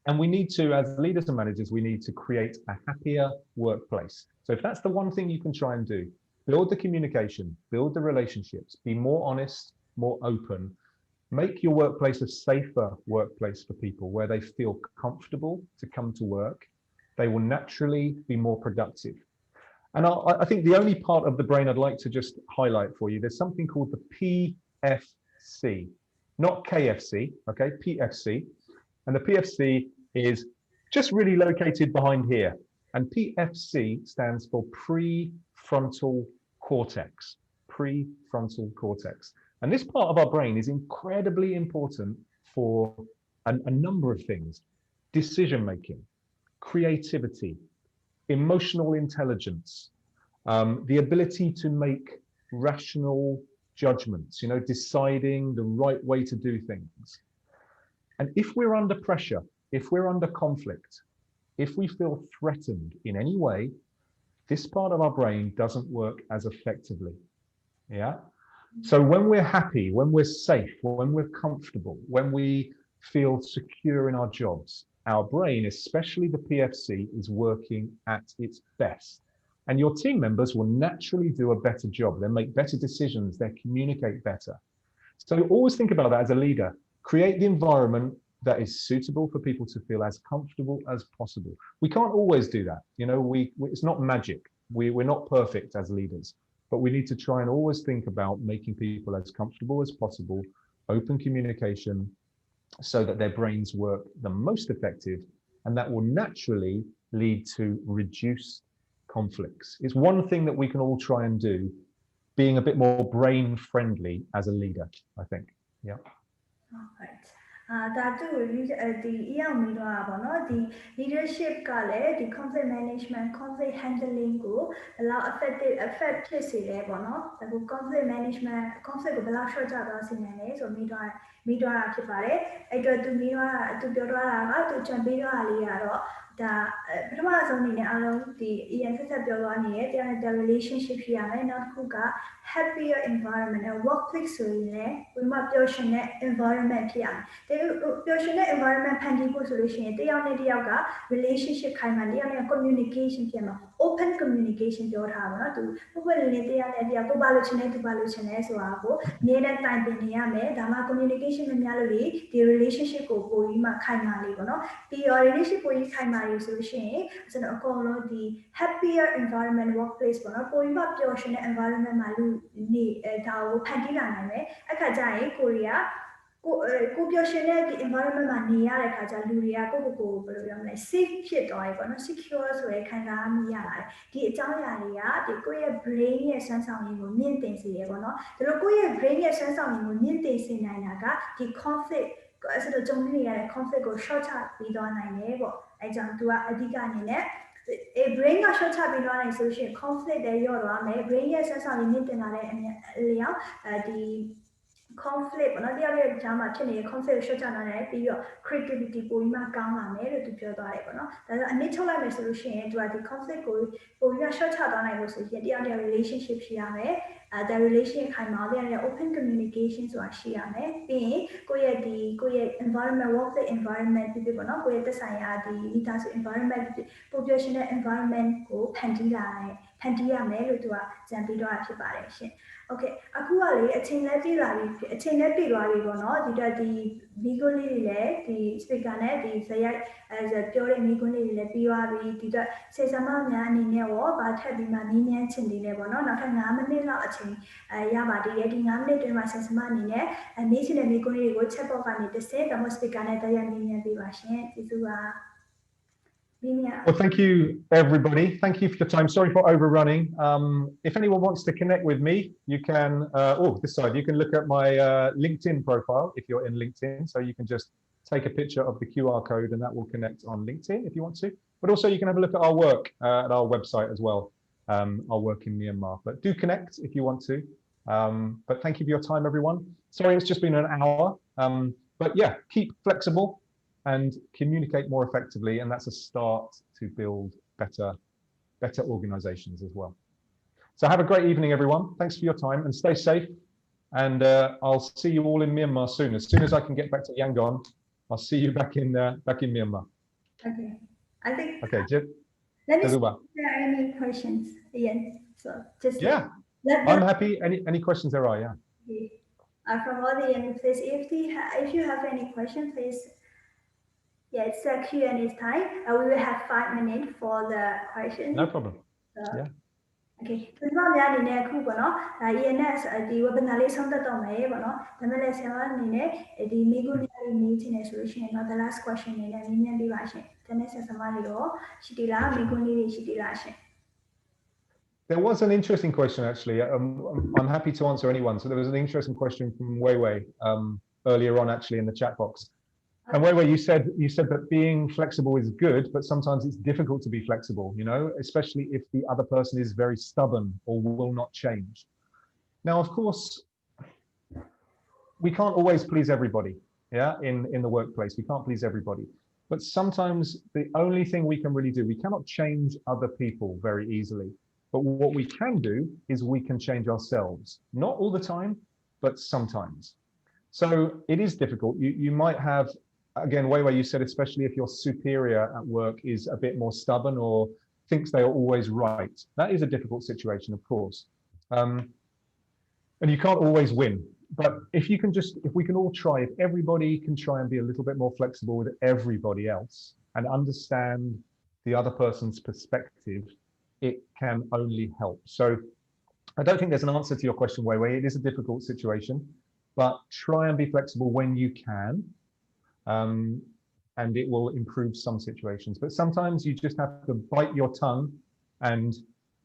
And we need to, as leaders and managers, we need to create a happier workplace. So if that's the one thing you can try and do, build the communication, build the relationships, be more honest, more open, make your workplace a safer workplace for people where they feel comfortable to come to work. They will naturally be more productive. And I think the only part of the brain I'd like to just highlight for you, there's something called the PFC, not KFC, okay, PFC. And the PFC is just really located behind here. And PFC stands for prefrontal cortex, prefrontal cortex. And this part of our brain is incredibly important for a number of things: decision-making, creativity, emotional intelligence, the ability to make rational judgments, you know, deciding the right way to do things. And if we're under pressure, if we're under conflict, if we feel threatened in any way, this part of our brain doesn't work as effectively. Yeah. So when we're happy, when we're safe, when we're comfortable, when we feel secure in our jobs, our brain, especially the PFC, is working at its best. And your team members will naturally do a better job. They'll make better decisions. They'll communicate better. So always think about that as a leader. Create the environment that is suitable for people to feel as comfortable as possible. We can't always do that. You know, it's not magic. We're not perfect as leaders, but we need to try and always think about making people as comfortable as possible, open communication, so that their brains work the most effective, and that will naturally lead to reduced conflicts. It's one thing that we can all try and do, being a bit more brain friendly as a leader, I think. Yeah. All right. ဒါသူဒီ EM မီတော့ပါเนาะဒီ leadership ကလည်းဒီ conflict management conflict handling ကိုဘယ်လောက် effect ဖြစ်စေလဲပေါ့เนาะဒါကို conflict management conflict ကိုဘယ်လောက် short ကြသွားစေနိုင်လဲဆိုမိတော့တာဖြစ်ပါတယ်အဲ့တော့သူပြောတော့တာကသူချန်ပေးတော့တာလေးကတော့ဒါပထမဆုံးအနေနဲ့အားလုံးဒီ EM ဆက်ဆက်ပြောသွားနေတယ်တရားနဲ့ relationship ဖြစ်ရမယ်နောက်တစ်ခုက happier environment workplace ဆိုရင်လည်းဘယ်မှာပျော်ရွှင်တဲ့ environment ဖြစ်ရမယ်ပျော်ရွှင်တဲ့ environment ဖန်တီးဖို့ဆိုလို့ရှိရင်တယောက်နဲ့တယောက်က relationship ခိုင်မာတယောက်နဲ့ communication ဖြစ်မှာ open communication ပြောထားပါတော့သူဘယ်လိုလဲတယောက်နဲ့တယောက်ကိုဘာလို့ချင်လဲသူဘာလို့ချင်လဲဆိုတာကိုအမြဲတမ်းတိုင်ပင်နေရမယ်ဒါမှ communication မများလို့ဒီ relationship ကိုပိုပြီးမှခိုင်မာလေးပေါ့နော်ပြီးတော့ relationship ပိုပြီးခိုင်မာလေးဆိုလို့ရှိရင်ကျွန်တော်အကုန်လုံးဒီ happier environment workplace ပေါ့နော်ပိုပြီးမှပျော်ရွှင်တဲ့ environment မှာလူနေဒါကိုဖန်တီးလာနိုင်မယ်အခါကျရင်ကိုရီးယားကိုပျော်ရွှင်တဲ့ဒီ environment မှာနေရတဲ့အခါကျလူတွေကကိုဘယ်လိုပြောမလဲ safe ဖြစ်သွားပြီပေါ့နော် secure ဆိုရဲခံစားမိရလာတယ်ဒီအကြောင်းအရာတွေကဒီကိုယ့်ရဲ့ brain ရဲ့စွမ်းဆောင်ရည်ကိုမြင့်တင်စေရပေါ့နော်ဒါလို့ကိုယ့်ရဲ့ brain ရဲ့စွမ်းဆောင်ရည်ကိုမြင့်တင်စေနိုင်တာကဒီ conflict ဆိုတော့ကြုံနေရတဲ့ conflict ကို short ချပြီးသွားနိုင်တယ်ပေါ့အဲကြောင့်သူကအဓိကအနေနဲ့brain က short ချပြီးသွားနိုင်ဆိုရှင် conflict တွေရော့သွားမယ် brain ရဲ့စွမ်းဆောင်ရည်မြင့်တင်လာတဲ့အလျောက်ဒီ conflict ပေါ့နော်တယောက်ရဲ့ကြားမှာဖြစ်နေတဲ့ conflict ကို short ချနိုင်တယ်ပြီးတော့ creativity ပိုပြီးမှကောင်းလာမယ်လို့သူပြောသွားတယ်ပေါ့နော်ဒါဆိုအနည်းထုတ်လိုက်မယ်ဆိုလို့ရှိရင်သူကဒီ conflict ကိုပိုပြီးမှ short ချသွားနိုင်လို့ဆိုရင်တယောက်နဲ့ relationship ရှိရမယ်the relation ခိုင်မာတဲ့ open communication ဆိုတာရှိရမယ်ပြီးရင်ကိုယ့်ရဲ့ environment workplace environment ဖြစ်ပေါ့နော်ကိုယ့်ရဲ့သက်ဆိုင်ရာဒီမိသားစု environment ပိုပျော်ရွှင်တဲ့ environment ကိုဖန်တီးရမယ်လို့သူကကြံပြီးတော့ဖြစ်ပါတယ်ရှင် Okay အခုကလေအချိန်နဲ့ပြည့်သွားပြီပေါ့နော်ဒီမိကွန်းလေးတွေလည်းဒီ speaker နဲ့ဒီဇယိုက်ပြောတဲ့မိကွန်းလေးတွေလည်းပြီးသွားပြီဒီတော့ဆယ်ဆမများအနေနဲ့ရောဗာထပ်ပြီးမှနည်းနည်းချင်သေးတယ်ပေါ့နော်နောက်ထပ်9မိနစ်လောက်အချိန်ရပါသေးတယ်ဒီ9မိနစ်တွင်းမှာဆယ်ဆမအနေနဲ့မေးချင်တဲ့မိကွန်းလေးတွေကို chat box ကနေတစ်ဆင့်ဒါမှ speaker နဲ့တရားမြင်ပေးပါရှင်ကျေးဇူးပါWell, thank you, everybody. Thank you for your time. Sorry for overrunning. If anyone wants to connect with me, you can, this side, you can look at my LinkedIn profile if you're in LinkedIn. So you can just take a picture of the QR code and that will connect on LinkedIn if you want to. But also you can have a look at our work at our website as well, our work in Myanmar. But do connect if you want to. But thank you for your time, everyone. Sorry, it's just been an hour. But yeah, keep flexible and communicate more effectively, and that's a start to build better organizations as well. So have a great evening, everyone. Thanks for your time and stay safe. And I'll see you all in Myanmar soon. As soon as I can get back to Yangon, I'll see you back in Myanmar. Okay. I think. Okay, let me see if there are any questions, Ian. So just I'm happy. Any questions there are? Yeah. Okay. From all the end, please, if you have any questions, please. Yeah, it's a Q&A time. We will have 5 minutes for the questions. No problem. Yeah. Okay. ဒီမှာများအနေနဲ့အခုပေါ့နော်ဒါ ENS ဒီ webinar လေးဆုံးသက်တော့မယ်ပေါ့နော်ဒါမဲ့လည်းဆရာမအနေနဲ့ဒီမိကုလေးတွေနေချင်တယ်ဆိုလို့ရှိရင်တော့ the last question နေနဲ့နည်းနည်းပေးပါရှင်ဒါနဲ့ဆရာမလေးတော့ရှိသေးလားမိကုလေးတွေရှိသေးလားရှင် There was an interesting question actually. I'm happy to answer anyone. So there was an interesting question from Weiwei earlier on actually in the chat box. And Weiwei, you said that being flexible is good, but sometimes it's difficult to be flexible, you know, especially if the other person is very stubborn or will not change. Now, of course, we can't always please everybody, yeah, in the workplace. We can't please everybody. But sometimes the only thing we can really do, we cannot change other people very easily. But what we can do is we can change ourselves. Not all the time, but sometimes. So it is difficult. You might have, again, Wei, you said, especially if your superior at work is a bit more stubborn or thinks they are always right. That is a difficult situation, of course. And you can't always win. But if we can all try, if everybody can try and be a little bit more flexible with everybody else and understand the other person's perspective, it can only help. So I don't think there's an answer to your question, Wei. It is a difficult situation, but try and be flexible when you can. And it will improve some situations. But sometimes you just have to bite your tongue and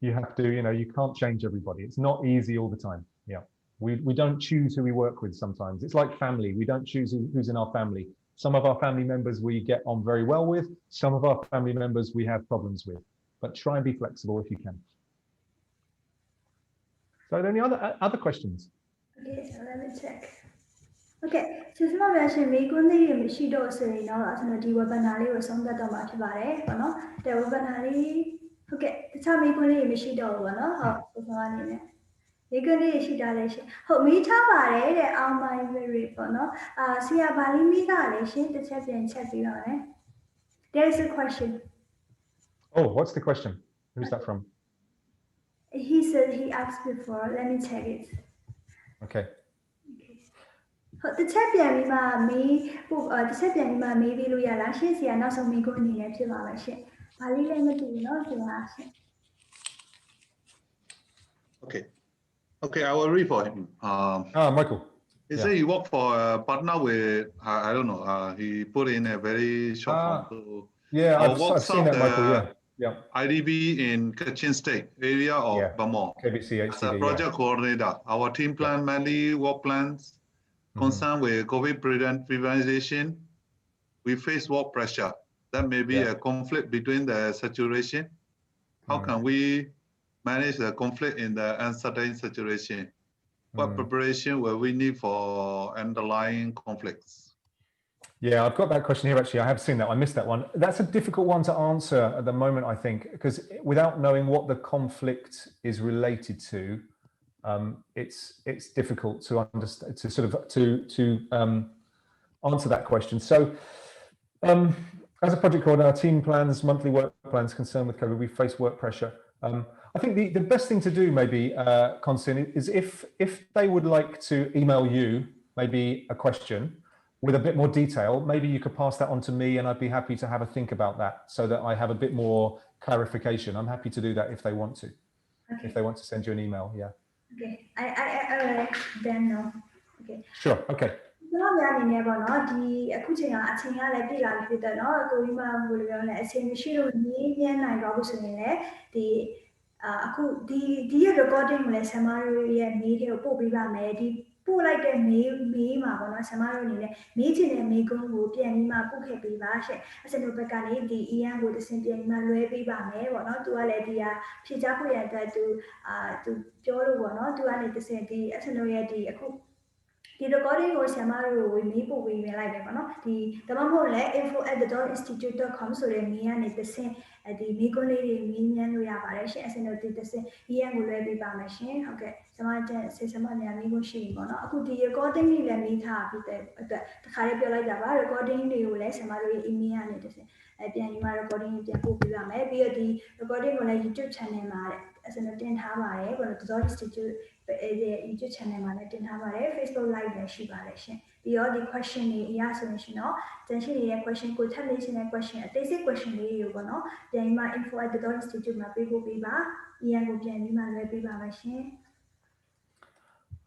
you have to, you can't change everybody. It's not easy all the time. Yeah. We don't choose who we work with sometimes. It's like family. We don't choose who's in our family. Some of our family members we get on very well with. Some of our family members we have problems with. But try and be flexible if you can. So are there any other questions? Okay, so let me check. Okay, so some of us may go near me. She does say, as an idea banali or some that are much bare, or no? There were banali. Okay, the time we go near me. She does, no? How? You go near she does. Oh, me tabare, the alma very, no? See a bali me dalation, the champion champion on it. There is a question. Oh, what's the question? Who's that from? He said he asked before. Let me check it. Okay. The champion me, the champion maybe Luya Lashes, yeah, not so me go in the active action. Bali lemon do not do action. Okay, I will read for him. Michael. He said he worked for a partner with, I don't know, he put in a very short form. So yeah, I've seen that, Michael, yeah. IDB in Kachin State area of Bamor. KBC, as a project coordinator. Our team plan mainly work plans concerned with COVID prevention. We face work pressure. That may be a conflict between the situation. How can we manage the conflict in the uncertain situation? What preparation will we need for underlying conflicts? Yeah, I've got that question here, actually. I have seen that. I missed that one. That's a difficult one to answer at the moment, I think, because without knowing what the conflict is related to, it's difficult to understand, to answer that question. So as a project coordinator, our team plans, monthly work plans concerned with COVID, we face work pressure. I think the best thing to do maybe, Constantine, is if they would like to email you maybe a question with a bit more detail, maybe you could pass that on to me and I'd be happy to have a think about that so that I have a bit more clarification. I'm happy to do that if they want to, if they want to send you an email, yeah. Okay, I then no. Okay. Sure, okay. Now we are in never not the accusing a thing like the with the no going on a same issue and I was in the the recording less summary and media Pobiba made poor like a me ma summary meeting and make on would be and ma book happy bash as a Nobacani the Ian would send in my baby by me or not to a lady Pijaku to Jolo or not to any to say the as a the recording or Samaru we may we like the Tamamole info at the institute.com so the me and the same at the Miko lady mean we are as a note the same Ian will be by machine. Okay, someone says someone amigo she could the recording let me tap the Caribbean like the recording you less Samaru in me and the same at the animal recording the popular maybe the recording on a YouTube channel as an attend Hamare or the institute. The YouTube channel didn't have a Facebook Live she variation. Beyond the question yes then she a question could tell a question, a basic question you know, then my info at the institute my people be back, Ian will be my machine.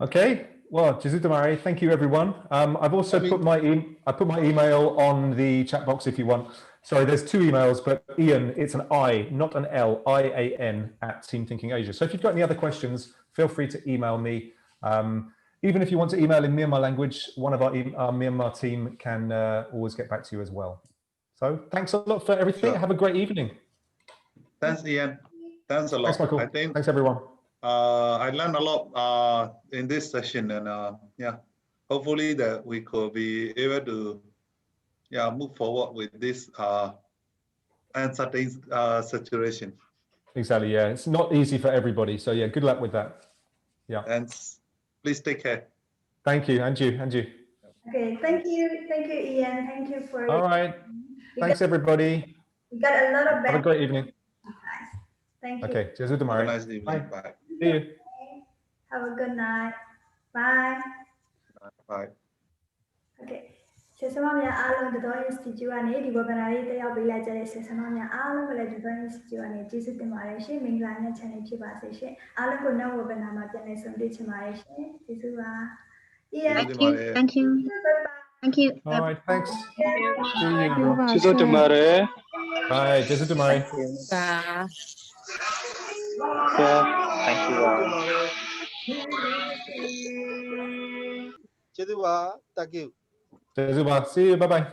Okay, well, Jesutamare, thank you everyone. I've also put my email on the chat box if you want. Sorry, there's two emails, but Ian, it's an I, not an L, IAN at Team Thinking Asia. So if you've got any other questions, feel free to email me. Even if you want to email in Myanmar language, one of our Myanmar team can always get back to you as well. So thanks a lot for everything. Sure. Have a great evening. Thanks, Ian. Thanks a lot. Thanks, Michael. Thanks, everyone. I learned a lot in this session, and hopefully that we could be able to move forward with this uncertain situation. Exactly, yeah. It's not easy for everybody. So yeah, good luck with that. Yeah. And please take care. Thank you, and you, and you. Okay, thank you, Ian. Thank you for All right. Thanks, everybody. We got a lot of Have a great evening. Thank you. Okay, cheers with Have a tomorrow. nice evening. Bye. See you. Have a good night. Bye. Bye. Okay. ဆေဆမများအားလုံးတော် Institute ကနေဒီ webinar လေးတက်ရောက်ပေးလိုက်ကြတဲ့ဆေဆမများအားလုံးကိုလည်းတော် Institute ကနေကျေးဇူးတင်ပါတယ်ရှင်မင်္ဂလာညချမ်းလေးဖြစ်ပါစေရှင်အားလုံးကိုနောက် webinar မှာပြန်လည်ဆုံတွေ့ချင်ပါတယ်ရှင်ကျေးဇူးပါ Thank you. Thank you. All right, thanks. See you. Cheers tomorrow. Bye. Cheers tomorrow. Thank you. Cheers, thank you. Cheers. See you. Bye bye.